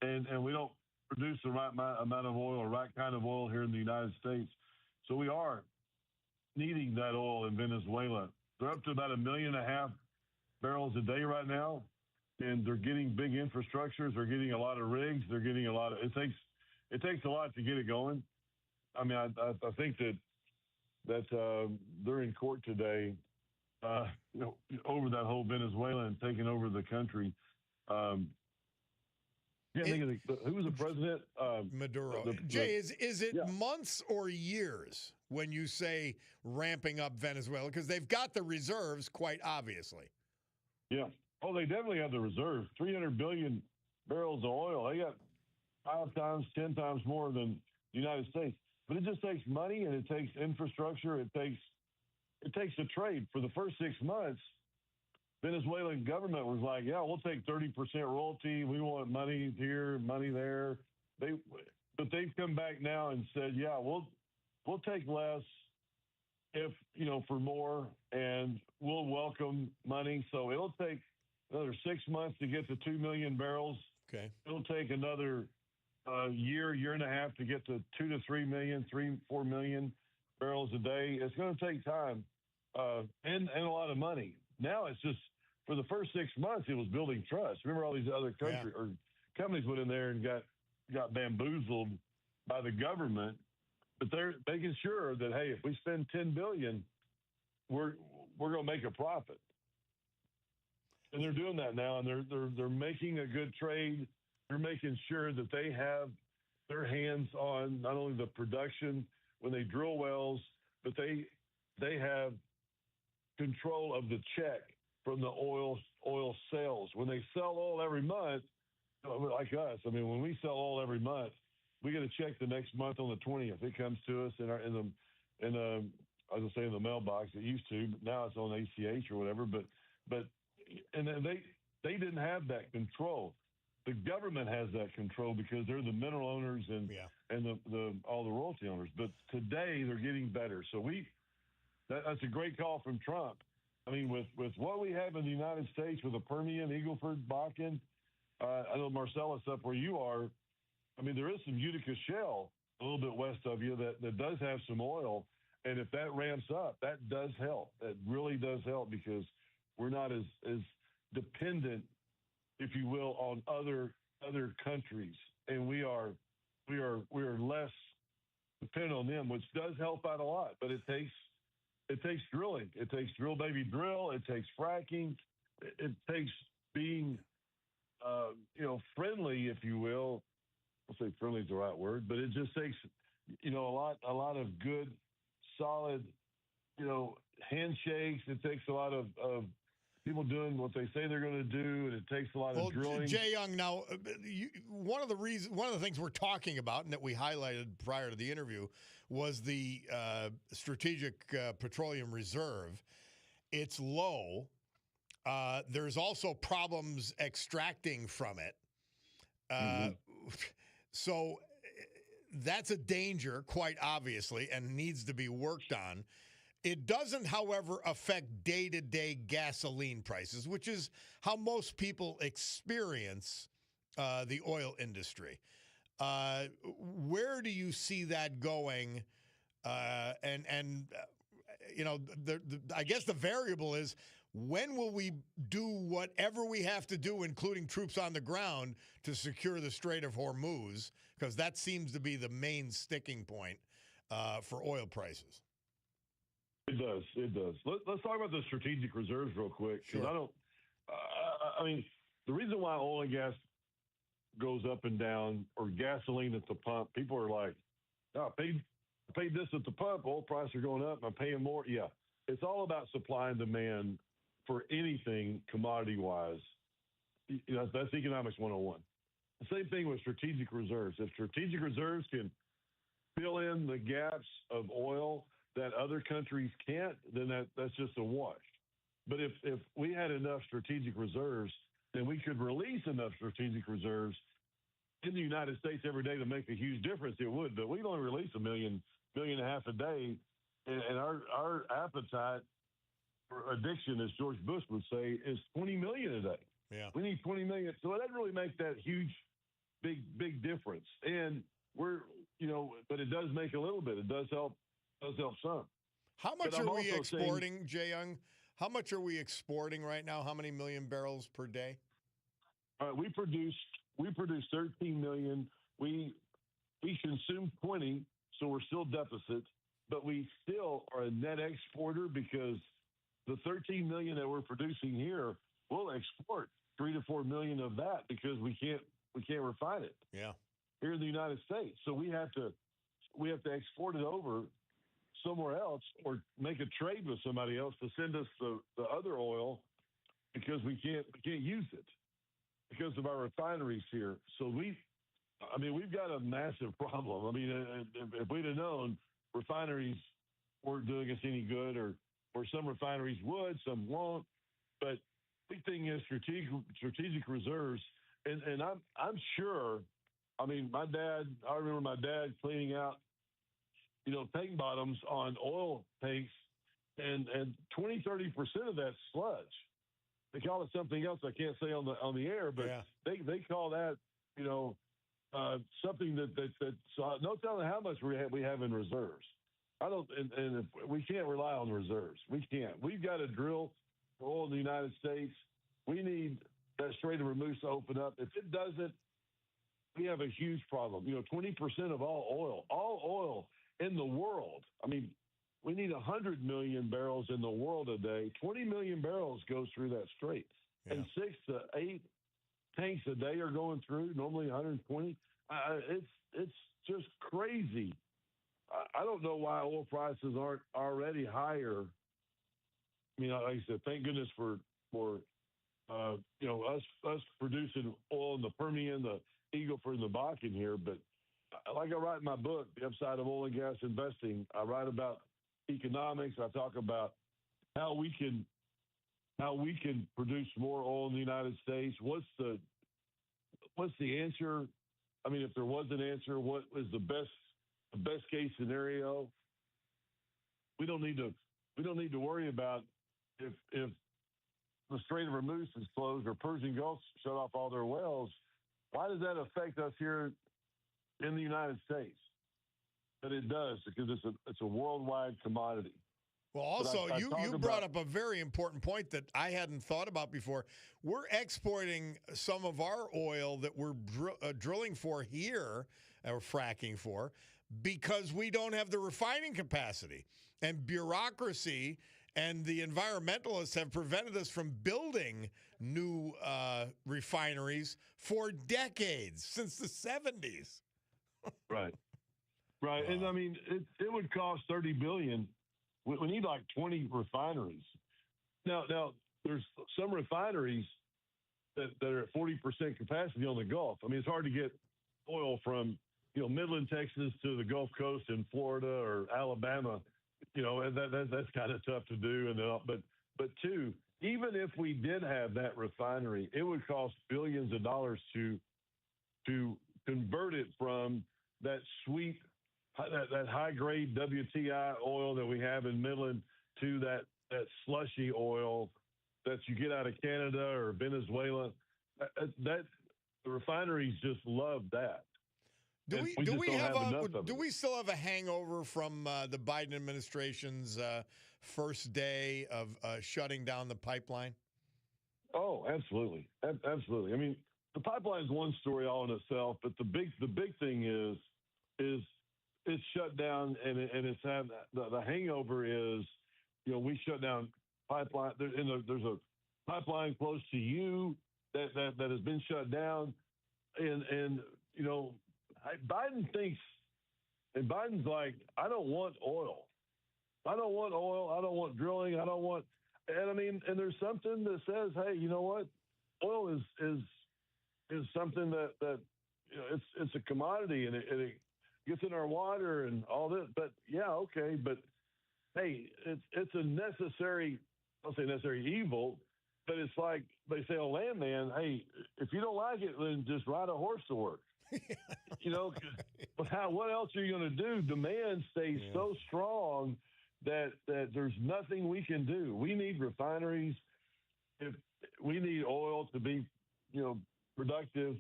And we don't produce the right amount of oil or right kind of oil here in the United States. So we are needing that oil in Venezuela. They're up to about 1.5 million barrels a day right now, and they're getting big infrastructures. They're getting a lot of rigs. They're getting a lot of. It takes a lot to get it going. I mean, I think that they're in court today, over that whole Venezuela and taking over the country. Who was the president? Maduro. Jay, is it months or years when you say ramping up Venezuela? Because they've got the reserves, quite obviously. Yeah. Oh, they definitely have the reserves. 300 billion barrels of oil. They got 5 times, 10 times more than the United States. But it just takes money and it takes infrastructure. It takes a trade. For the first 6 months, Venezuelan government was like, yeah, we'll take 30% royalty. We want money here, money there. But they've come back now and said, yeah, we'll take less if, for more, and we'll welcome money. So it'll take another 6 months to get to 2 million barrels. Okay. It'll take another year and a half to get to 2 to 3 million, 4 million barrels a day. It's going to take time and a lot of money. Now it's just, for the first 6 months, it was building trust. Remember, all these other countries or companies went in there and got bamboozled by the government, but they're making sure that, hey, if we spend $10 billion, we're going to make a profit. And they're doing that now, and they're making a good trade. They're making sure that they have their hands on not only the production when they drill wells, but they have control of the check from the oil sales. When they sell oil every month, like us, I mean, when we sell oil every month, we get a check the next month on the 20th. It comes to us in the I was saying in the mailbox. It used to, but now it's on ACH or whatever. But and then they didn't have that control. The government has that control because they're the mineral owners and all the royalty owners. But today they're getting better. So that's a great call from Trump. I mean, with what we have in the United States with the Permian, Eagle Ford, Bakken, I know Marcellus up where you are. I mean, there is some Utica Shale a little bit west of you that does have some oil. And if that ramps up, that does help. That really does help because we're not as dependent, if you will, on other countries. And we are less dependent on them, which does help out a lot. But it takes drilling. It takes drill, baby, drill. It takes fracking. It takes being, friendly, if you will. I'll say friendly is the right word, but it just takes a lot of good, solid, handshakes. It takes a lot of people doing what they say they're going to do, and it takes a lot of drilling. Jay Young, now, one of the things we're talking about, and that we highlighted prior to the interview, was the Strategic Petroleum Reserve. It's low. There's also problems extracting from it. So that's a danger, quite obviously, and needs to be worked on. It doesn't, however, affect day-to-day gasoline prices, which is how most people experience the oil industry. Where do you see that going? I guess the variable is, when will we do whatever we have to do, including troops on the ground, to secure the Strait of Hormuz? Because that seems to be the main sticking point for oil prices. It does. It does. Let's talk about the strategic reserves real quick, because Sure. The reason why oil and gas goes up and down, or gasoline at the pump, people are like, oh, I paid this at the pump, oil prices are going up, I'm paying more. Yeah, it's all about supply and demand for anything commodity-wise. That's economics 101. The same thing with strategic reserves. If strategic reserves can fill in the gaps of oil that other countries can't, then that's just a wash. But if we had enough strategic reserves, then we could release enough strategic reserves in the United States every day to make a huge difference. It would, but we only release 1.5 million a day, and our appetite for addiction, as George Bush would say, is 20 million a day. Yeah, we need 20 million, so it doesn't really make that huge, big difference. And but it does make a little bit. It does help some. How much are we exporting, Jay Young? How much are we exporting right now? How many million barrels per day? We produce 13 million. We consume 20, so we're still deficit, but we still are a net exporter, because the 13 million that we're producing here, we'll export 3 to 4 million of that, because we can't refine it. Yeah, here in the United States. So we have to export it over somewhere else, or make a trade with somebody else to send us the other oil, because we can't use it because of our refineries here. So we've got a massive problem. If we'd have known refineries weren't doing us any good, or some refineries would, some won't. But big thing is strategic reserves, and I'm sure. I remember my dad cleaning out, tank bottoms on oil tanks, and 20-30% of that sludge. They call it something else I can't say on the air, but they call that something that no telling how much we have in reserves. And we can't rely on reserves. We can't. We've got to drill for oil in the United States. We need that Strait of Hormuz to open up. If it doesn't, we have a huge problem. 20% of all oil in the world. We need 100 million barrels in the world a day. 20 million barrels goes through that strait, and 6 to 8 tanks a day are going through. Normally 120. It's just crazy. I don't know why oil prices aren't already higher. Like I said, thank goodness for us producing oil in the Permian, the Eagle Ford, and the Bakken here. But like I write in my book, The Upside of Oil and Gas Investing, I write about economics. I talk about how we can produce more oil in the United States. What's the answer? If there was an answer, what is the best case scenario? We don't need to worry about if the Strait of Hormuz is closed or Persian Gulf shut off all their wells. Why does that affect us here in the United States? But it does, because it's a worldwide commodity. Well, also, you brought up a very important point that I hadn't thought about before. We're exporting some of our oil that we're drilling for here, or fracking for, because we don't have the refining capacity. And bureaucracy and the environmentalists have prevented us from building new refineries for decades, since the 70s. Right. Right, and I mean, it would cost $30 billion. We need like 20 refineries. Now, there's some refineries that are at 40% capacity on the Gulf. I mean, it's hard to get oil from Midland, Texas, to the Gulf Coast in Florida or Alabama. And that's kind of tough to do. And but two, even if we did have that refinery, it would cost billions of dollars to convert it from that sweet, that high grade WTI oil that we have in Midland to that slushy oil that you get out of Canada or Venezuela. That the refineries just love that. Do we still have a hangover from the Biden administration's first day of shutting down the pipeline? Oh, absolutely, absolutely. I mean, the pipeline is one story all in itself, but the big thing is it's shut down, and it's had the hangover is we shut down pipeline. There's a pipeline close to you that has been shut down, and Biden thinks, and Biden's like, I don't want oil. I don't want oil. I don't want drilling. I don't want, and I mean, and there's something that says, hey, you know what? Oil is something that it's a commodity, and it gets in our water and all this. But yeah, okay, but hey, it's a necessary. I'll say necessary evil, but it's like they say, oh, landman, hey, if you don't like it, then just ride a horse to work. What else are you going to do? Demand stays so strong that there's nothing we can do. We need refineries. If we need oil to be, productive,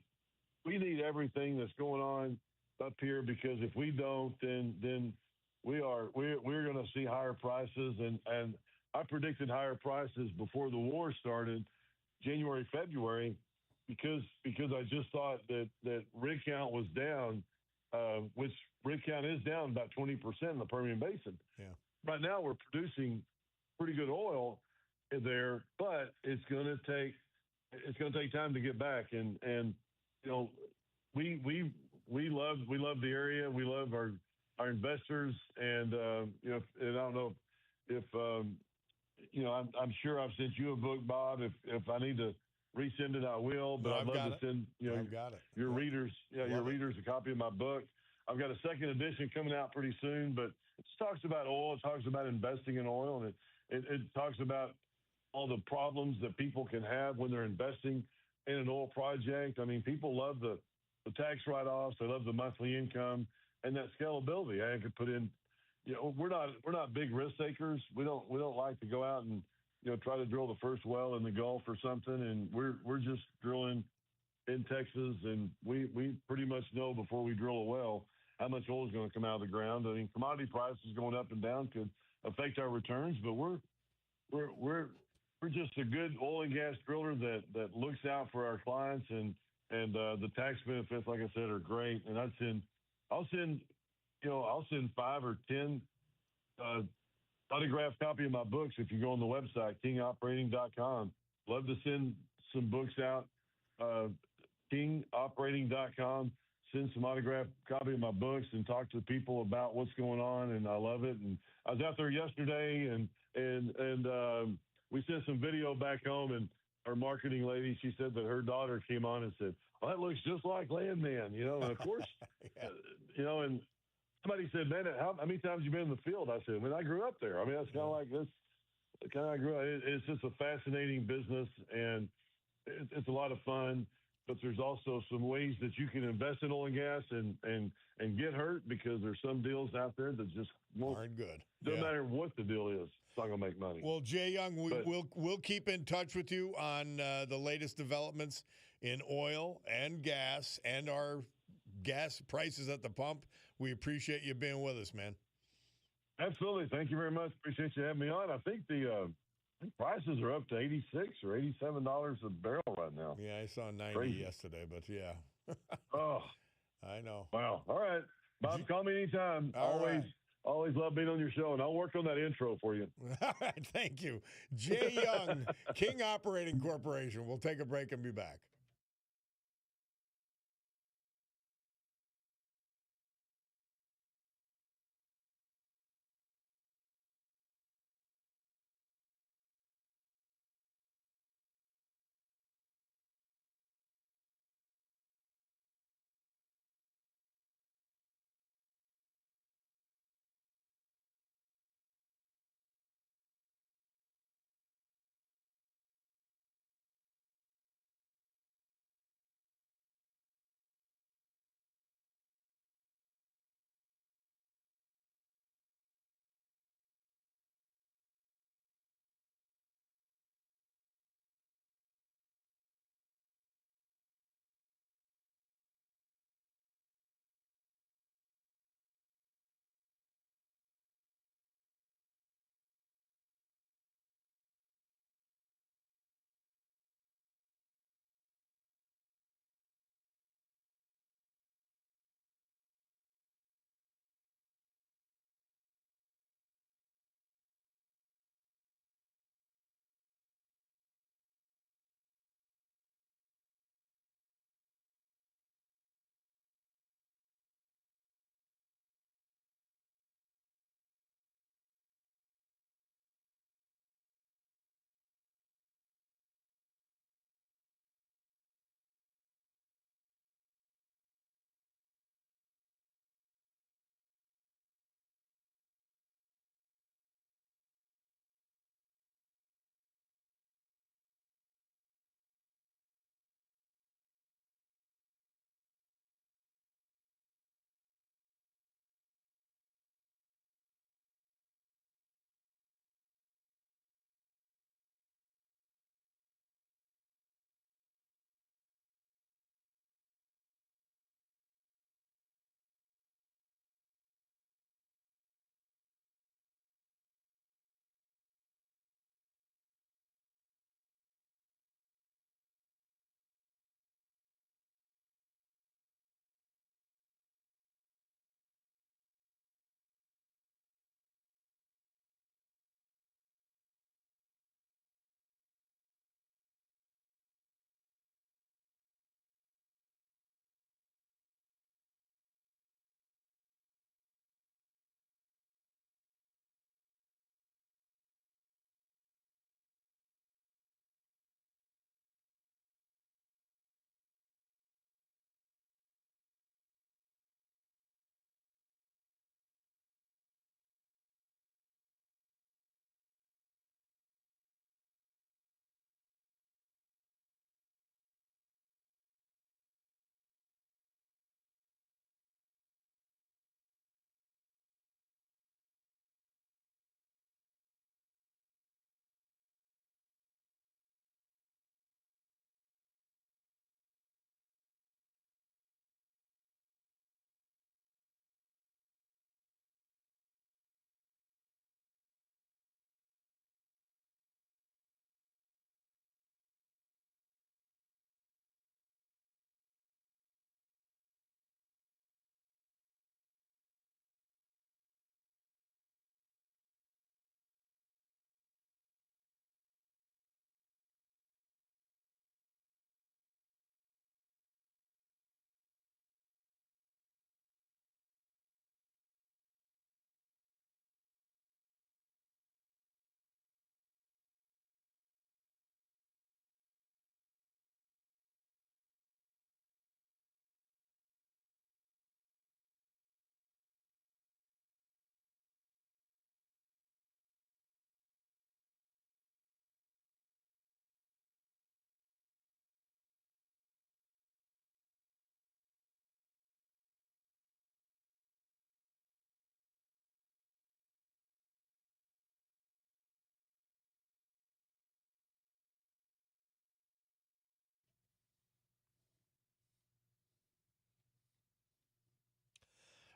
we need everything that's going on up here, because if we don't, then we're going to see higher prices. And I predicted higher prices before the war started, January, February, because I just thought that rig count was down, which rig count is down about 20% in the Permian Basin. Yeah. Right now we're producing pretty good oil there, but it's going to take time to get back. And we love the area. We love our investors, and and I don't know if I'm sure I've sent you a book, Bob. If I need to resend it, I will. But I'd love to send your readers, your readers a copy of my book. I've got a second edition coming out pretty soon, but it talks about oil. It talks about investing in oil, and it talks about all the problems that people can have when they're investing in an oil project. I mean, people love the tax write-offs. They love the monthly income and that scalability. I could put in. We're not big risk takers. We don't like to go out and try to drill the first well in the Gulf or something. And we're just drilling in Texas, and we pretty much know before we drill a well how much oil is going to come out of the ground. I mean, commodity prices going up and down could affect our returns, but we're just a good oil and gas driller that looks out for our clients, and the tax benefits, like I said, are great. And I'll send 5 or 10 autographed copy of my books if you go on the website, kingoperating.com. Love to send some books out, kingoperating.com. Send some autographed copy of my books and talk to people about what's going on, and I love it. And I was out there yesterday, and we sent some video back home, and our marketing lady, she said that her daughter came on and said, "Oh, that looks just like Landman," and of course, and somebody said, "Man, how many times have you been in the field?" I said, "I mean, I grew up there. I mean, that's kind of like this. Kind of I grew up. It's just a fascinating business, and it's a lot of fun. But there's also some ways that you can invest in oil and gas and get hurt, because there's some deals out there that just aren't good. Doesn't matter what the deal is, it's not going to make money." Well, Jay Young, we'll keep in touch with you on the latest developments in oil and gas and our gas prices at the pump. We appreciate you being with us, man. Absolutely. Thank you very much. Appreciate you having me on. I think the prices are up to $86 or $87 a barrel right now. Yeah, I saw 90 Crazy. yesterday, but yeah. Oh, I know. Wow. All right. Bob, call me anytime. Always love being on your show, and I'll work on that intro for you. All right. Thank you. Jay Young, King Operating Corporation. We'll take a break and be back.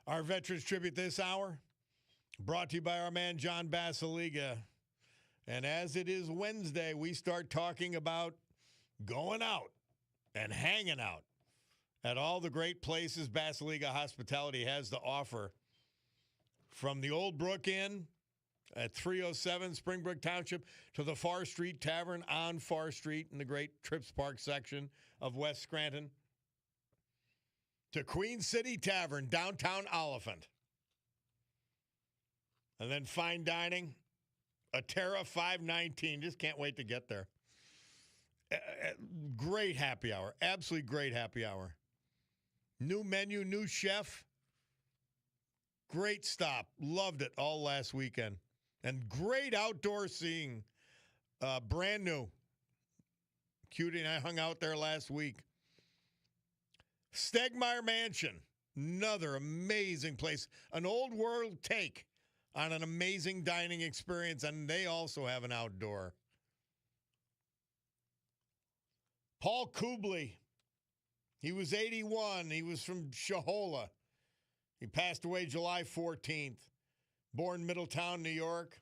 Our Veterans Tribute this hour, brought to you by our man John Basiliga. And as it is Wednesday, we start talking about going out and hanging out at all the great places Basiliga Hospitality has to offer. From the Old Brook Inn at 307 Springbrook Township to the Far Street Tavern on Far Street in the great Trips Park section of West Scranton, to Queen City Tavern, downtown Oliphant. And then fine dining, Atera 519. Just can't wait to get there. Great happy hour. Absolutely great happy hour. New menu, new chef. Great stop. Loved it all last weekend. And great outdoor seeing. Brand new. Cutie and I hung out there last week. Stegmeyer Mansion. Another amazing place. An old world take on an amazing dining experience, and they also have an outdoor. Paul Kubley. He was 81. He was from Shahola. He passed away July 14th. Born Middletown, New York.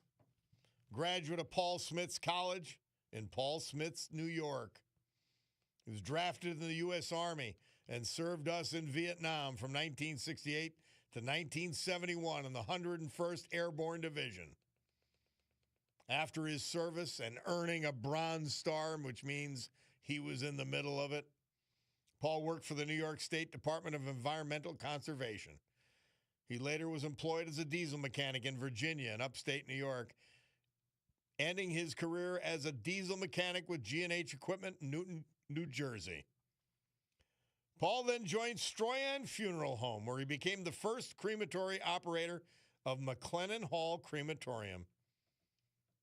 Graduate of Paul Smith's College in Paul Smith's, New York. He was drafted in the U.S. Army and served us in Vietnam from 1968 to 1971 in the 101st Airborne Division. After his service and earning a Bronze Star, which means he was in the middle of it, Paul worked for the New York State Department of Environmental Conservation. He later was employed as a diesel mechanic in Virginia and upstate New York, ending his career as a diesel mechanic with G&H Equipment in Newton, New Jersey. Paul then joined Stroyan Funeral Home, where he became the first crematory operator of McLennan Hall Crematorium.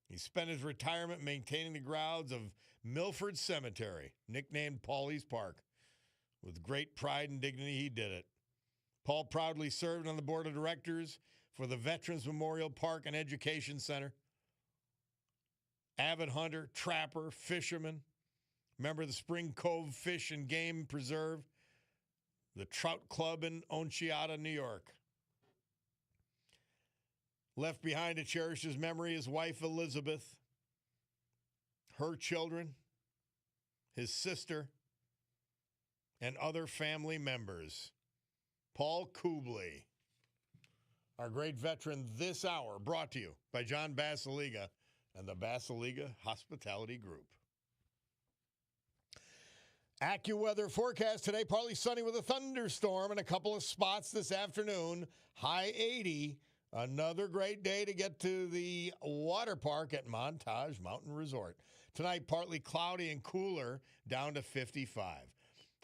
He spent his retirement maintaining the grounds of Milford Cemetery, nicknamed Paulie's Park. With great pride and dignity, he did it. Paul proudly served on the board of directors for the Veterans Memorial Park and Education Center. Avid hunter, trapper, fisherman, member of the Spring Cove Fish and Game Preserve, the Trout Club in Oneonta, New York. Left behind to cherish his memory his wife Elizabeth, her children, his sister, and other family members. Paul Kubley, our great veteran this hour, brought to you by John Basiliga and the Basiliga Hospitality Group. AccuWeather forecast today, partly sunny with a thunderstorm and a couple of spots this afternoon. High 80. Another great day to get to the water park at Montage Mountain Resort. Tonight, partly cloudy and cooler, down to 55.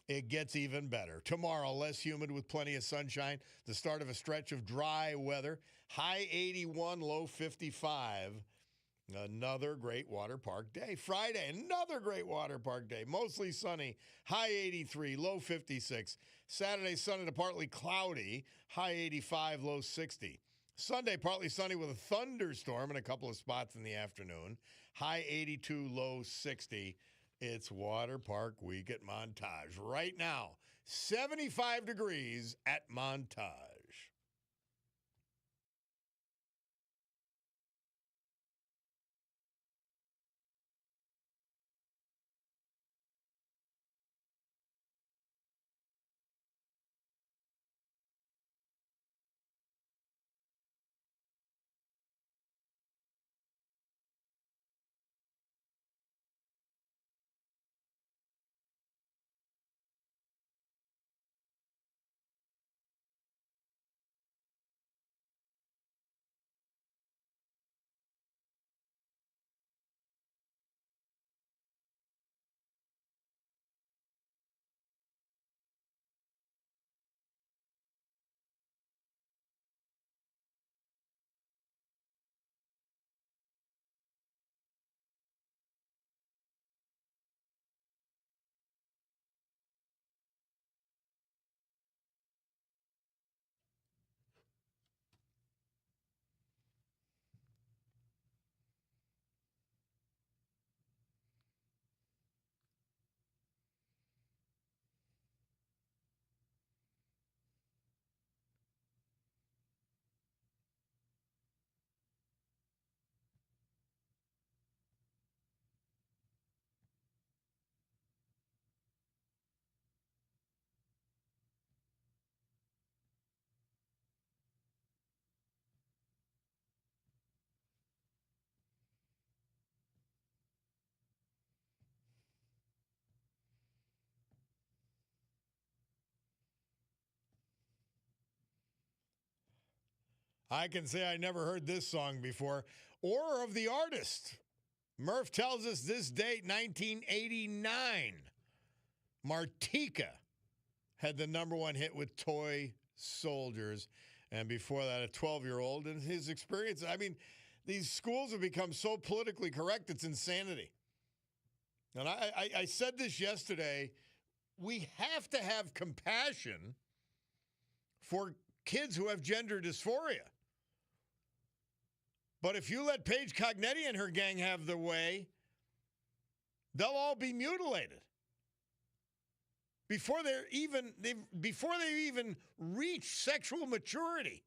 It gets even better. Tomorrow, less humid with plenty of sunshine. The start of a stretch of dry weather. High 81, low 55. Another great water park day. Friday, another great water park day. Mostly sunny. High 83, low 56. Saturday, sunny to partly cloudy. High 85, low 60. Sunday, partly sunny with a thunderstorm and a couple of spots in the afternoon. High 82, low 60. It's Water Park Week at Montage. Right now, 75 degrees at Montage. I can say I never heard this song before, or of the artist. Murph tells us this date, 1989. Martika had the number one hit with Toy Soldiers. And before that, a 12-year-old. And his experience, I mean, these schools have become so politically correct, it's insanity. And I said this yesterday. We have to have compassion for kids who have gender dysphoria. But if you let Paige Cognetti and her gang have their way, they'll all be mutilated before they even reach sexual maturity.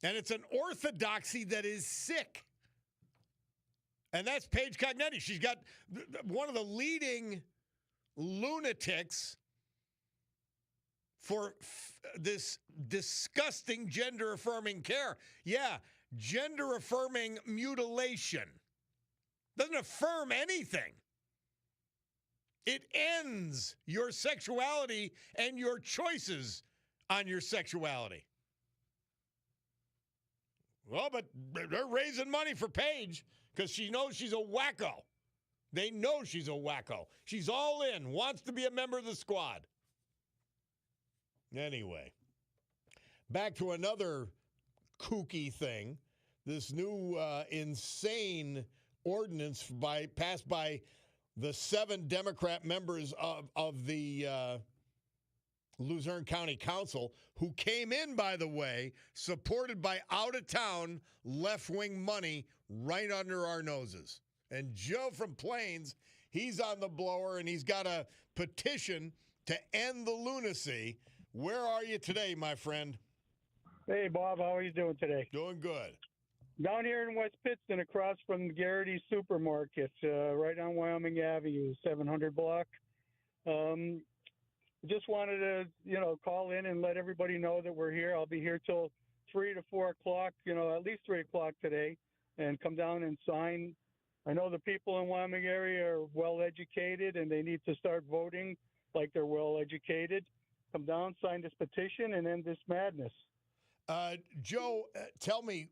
And it's an orthodoxy that is sick. And that's Paige Cognetti. She's got one of the leading lunatics for this disgusting gender-affirming care. Yeah, gender-affirming mutilation. Doesn't affirm anything. It ends your sexuality and your choices on your sexuality. Well, but they're raising money for Paige because she knows she's a wacko. They know she's a wacko. She's all in, wants to be a member of the squad. Anyway, back to another kooky thing. This new insane ordinance passed by the 7 Democrat members of the Luzerne County Council, who came in, by the way, supported by out-of-town left-wing money right under our noses. And Joe from Plains, he's on the blower, and he's got a petition to end the lunacy. Where are you today, my friend? Hey, Bob, how are you doing today? Doing good. Down here in West Pittston, across from the Garrity Supermarket, right on Wyoming Avenue, 700 block. Just wanted to, call in and let everybody know that we're here. I'll be here till 3 to 4 o'clock, at least 3 o'clock today, and come down and sign. I know the people in Wyoming area are well educated, and they need to start voting like they're well educated. Come down, sign this petition, and end this madness. Joe, tell me,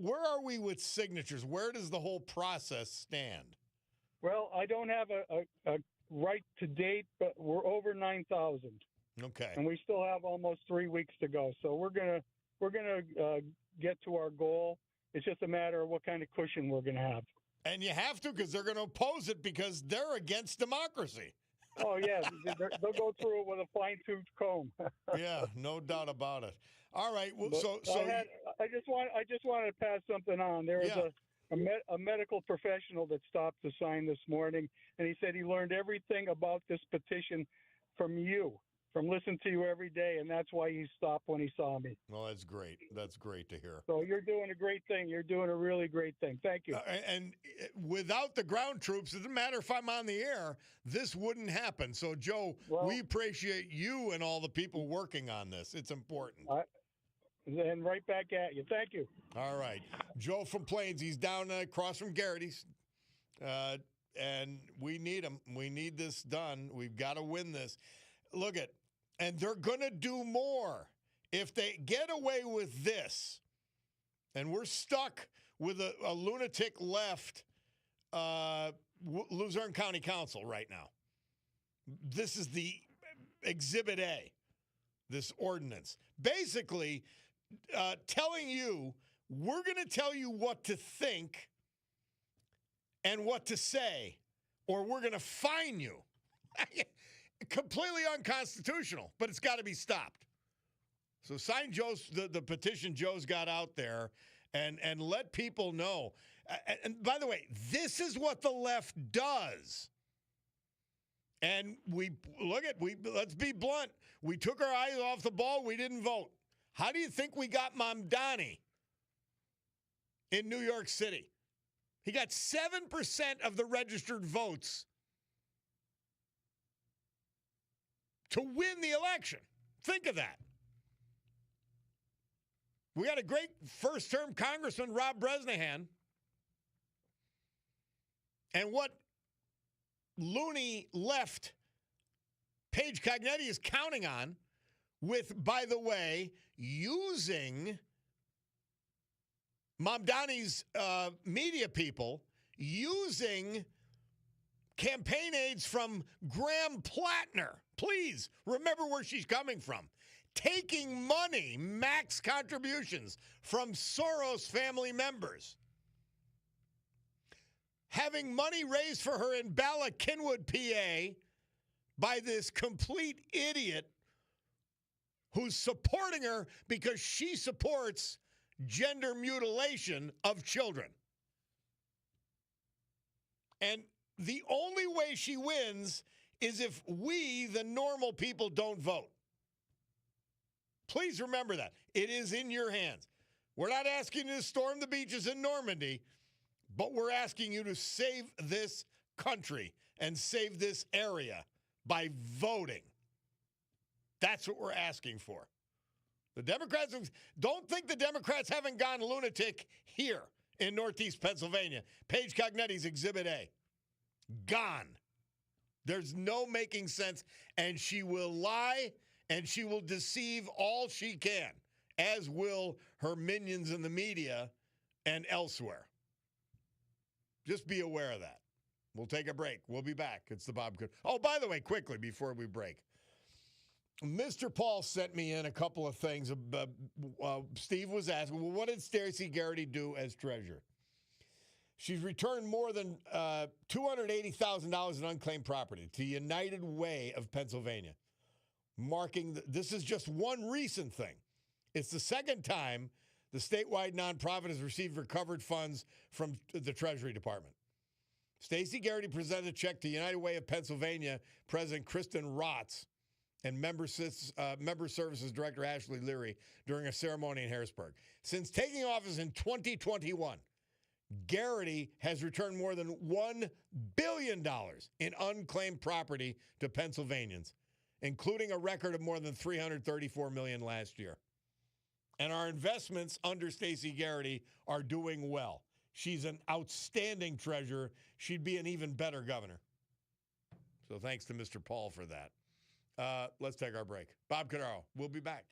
where are we with signatures? Where does the whole process stand? Well, I don't have a right to date, but we're over 9,000. Okay. And we still have almost 3 weeks to go. So we're gonna get to our goal. It's just a matter of what kind of cushion we're gonna have. And you have to, because they're going to oppose it because they're against democracy. Oh yeah, they'll go through it with a fine-tooth comb. Yeah, no doubt about it. All right. Well, But so I just wanted to pass something on. There was a medical professional that stopped to sign this morning, and he said he learned everything about this petition from you, from listening to you every day, and that's why he stopped when he saw me. Well, that's great. That's great to hear. So you're doing a great thing. You're doing a really great thing. Thank you. And without the ground troops, it doesn't matter if I'm on the air, this wouldn't happen. So, Joe, we appreciate you and all the people working on this. It's important. And right back at you. Thank you. All right. Joe from Plains, he's down across from Garrity's. And we need him. We need this done. We've got to win this. Look at, and they're going to do more. If they get away with this, and we're stuck with a lunatic left Luzerne County Council right now. This is the Exhibit A, this ordinance. Basically, telling you, we're going to tell you what to think and what to say, or we're going to fine you. Completely unconstitutional, but it's got to be stopped. So sign the petition Joe's got out there and let people know. And by the way, this is what the left does. And let's be blunt. We took our eyes off the ball. We didn't vote. How do you think we got Mamdani in New York City? He got 7% of the registered votes to win the election. Think of that. We got a great first-term Congressman, Rob Bresnahan. And what loony left Paige Cognetti is counting on with, by the way, using Mamdani's media people, using campaign aides from Graham Plattner. Please remember where she's coming from. Taking money, max contributions from Soros family members. Having money raised for her in Bala Cynwyd, PA, by this complete idiot who's supporting her because she supports gender mutilation of children. And the only way she wins is if we, the normal people, don't vote. Please remember that. It is in your hands. We're not asking you to storm the beaches in Normandy, but we're asking you to save this country and save this area by voting. That's what we're asking for. The Democrats, don't think the Democrats haven't gone lunatic here in Northeast Pennsylvania. Paige Cognetti's Exhibit A. Gone. There's no making sense, and she will lie and she will deceive all she can, as will her minions in the media and elsewhere. Just be aware of that. We'll take a break. We'll be back. It's the Bob. Oh, by the way, quickly before we break, Mr. Paul sent me in a couple of things. Steve was asking, well, what did Stacey Garrity do as treasurer? She's returned more than $280,000 in unclaimed property to United Way of Pennsylvania, marking this is just one recent thing. It's the second time the statewide nonprofit has received recovered funds from the Treasury Department. Stacey Garrity presented a check to United Way of Pennsylvania President Kristen Rotz and Member Services Director Ashley Leary during a ceremony in Harrisburg. Since taking office in 2021, Garrity has returned more than $1 billion in unclaimed property to Pennsylvanians, including a record of more than $334 million last year. And our investments under Stacey Garrity are doing well. She's an outstanding treasurer. She'd be an even better governor. So thanks to Mr. Paul for that. Let's take our break. Bob Cordaro, we'll be back.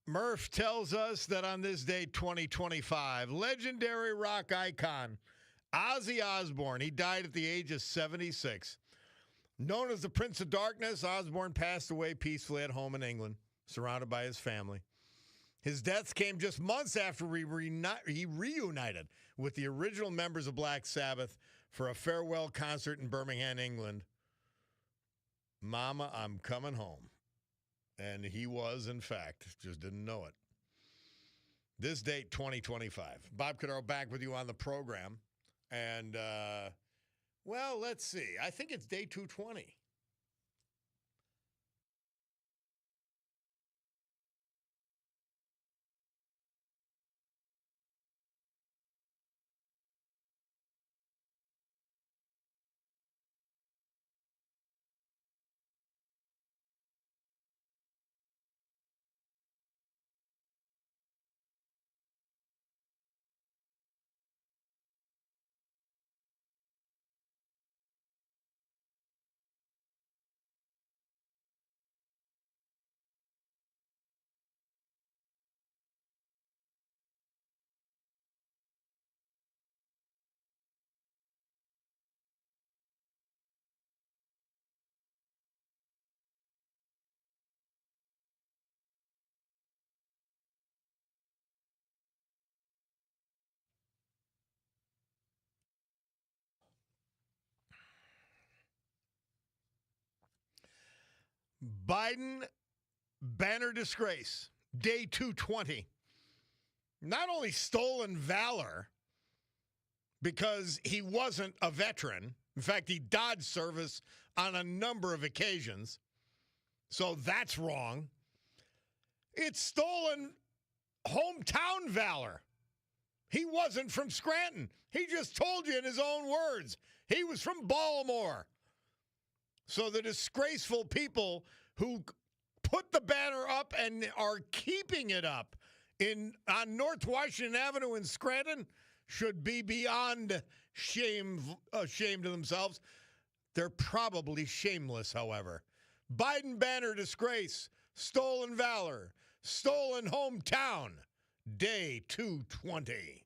Murph tells us that on this day, 2025, legendary rock icon Ozzy Osbourne, he died at the age of 76. Known as the Prince of Darkness, Osbourne passed away peacefully at home in England, surrounded by his family. His death came just months after he reunited with the original members of Black Sabbath for a farewell concert in Birmingham, England. Mama, I'm coming home. And he was, in fact, just didn't know it. This date, 2025. Bob Cordaro back with you on the program. And, well, let's see. I think it's day 220. Biden banner disgrace, day 220. Not only stolen valor because he wasn't a veteran. In fact, he dodged service on a number of occasions. So that's wrong. It's stolen hometown valor. He wasn't from Scranton. He just told you in his own words. He was from Baltimore. So the disgraceful people who put the banner up and are keeping it up on North Washington Avenue in Scranton should be beyond ashamed of themselves. They're probably shameless, however. Biden banner disgrace, stolen valor, stolen hometown, day 220.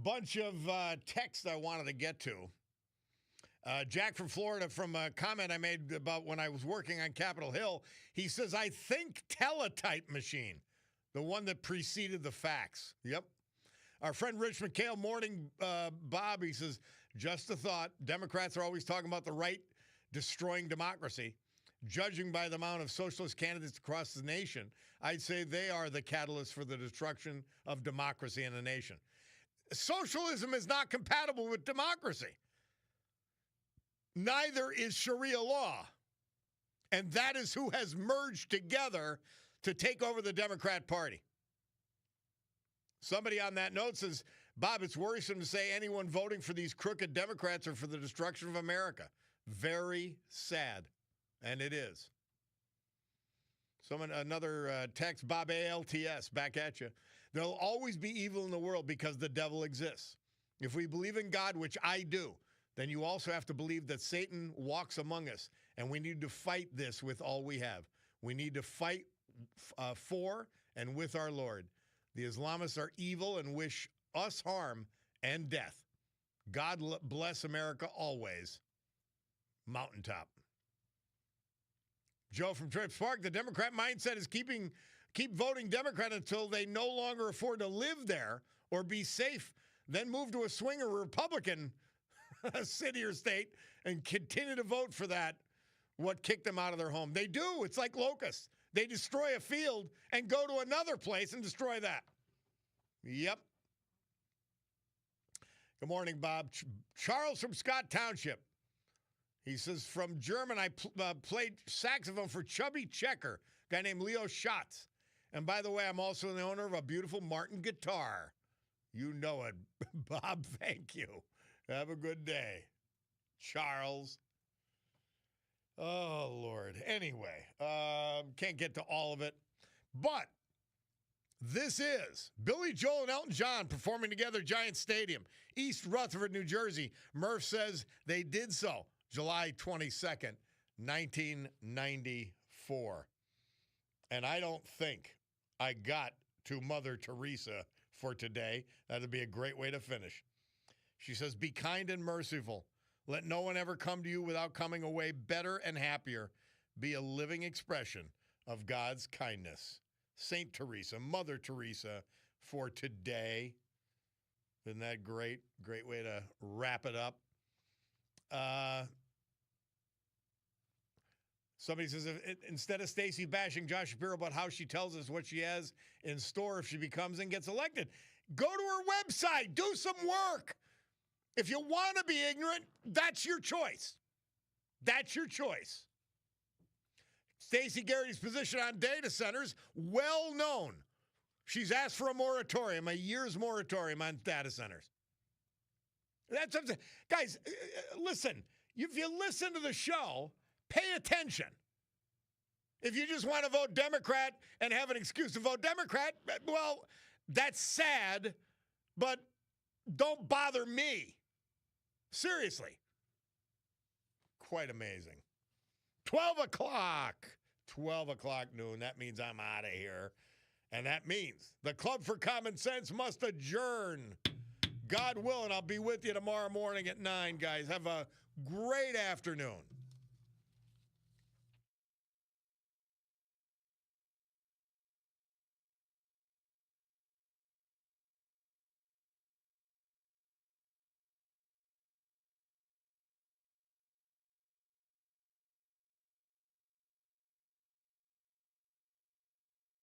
Bunch of texts I wanted to get to. Jack from Florida, from a comment I made about when I was working on Capitol Hill, he says, I think teletype machine, the one that preceded the fax. Yep. Our friend Rich McHale, morning, Bob, he says, just a thought. Democrats are always talking about the right destroying democracy. Judging by the amount of socialist candidates across the nation, I'd say they are the catalyst for the destruction of democracy in a nation. Socialism is not compatible with democracy. Neither is Sharia law. And that is who has merged together to take over the Democrat Party. Somebody on that note says, Bob, it's worrisome to say anyone voting for these crooked Democrats are for the destruction of America. Very sad. And it is. Another text, Bob ALTS, back at you. There'll always be evil in the world because the devil exists. If we believe in God, which I do, then you also have to believe that Satan walks among us, and we need to fight this with all we have. We need to fight for and with our Lord. The Islamists are evil and wish us harm and death. God bless America always. Mountaintop. Joe from Trips Park, the Democrat mindset is keep voting Democrat until they no longer afford to live there or be safe, then move to a swinger Republican city or state and continue to vote for that, what kicked them out of their home. They do. It's like locusts. They destroy a field and go to another place and destroy that. Yep. Good morning, Bob. Charles from Scott Township. He says, from German, I played saxophone for Chubby Checker, a guy named Leo Schatz. And by the way, I'm also the owner of a beautiful Martin guitar. You know it. Bob, thank you. Have a good day. Charles. Oh, Lord. Anyway, can't get to all of it. But this is Billy Joel and Elton John performing together, Giant Stadium, East Rutherford, New Jersey. Murph says they did so July 22nd, 1994. And I don't think I got to Mother Teresa for today. That'd be a great way to finish. She says, be kind and merciful. Let no one ever come to you without coming away better and happier. Be a living expression of God's kindness. Saint Teresa, Mother Teresa for today. Isn't that great? Great way to wrap it up. Somebody says, instead of Stacey bashing Josh Shapiro about how she tells us what she has in store if she becomes and gets elected, go to her website, do some work. If you want to be ignorant, that's your choice. That's your choice. Stacey Garrity's position on data centers, well known. She's asked for a moratorium, a year's moratorium on data centers. That's what I'm saying. Guys, listen. If you listen to the show, pay attention. If you just want to vote Democrat and have an excuse to vote Democrat, well, that's sad, but don't bother me. Seriously. Quite amazing. 12 o'clock. 12 o'clock noon. That means I'm out of here. And that means the Club for Common Sense must adjourn. God willing, I'll be with you tomorrow morning at 9, guys. Have a great afternoon.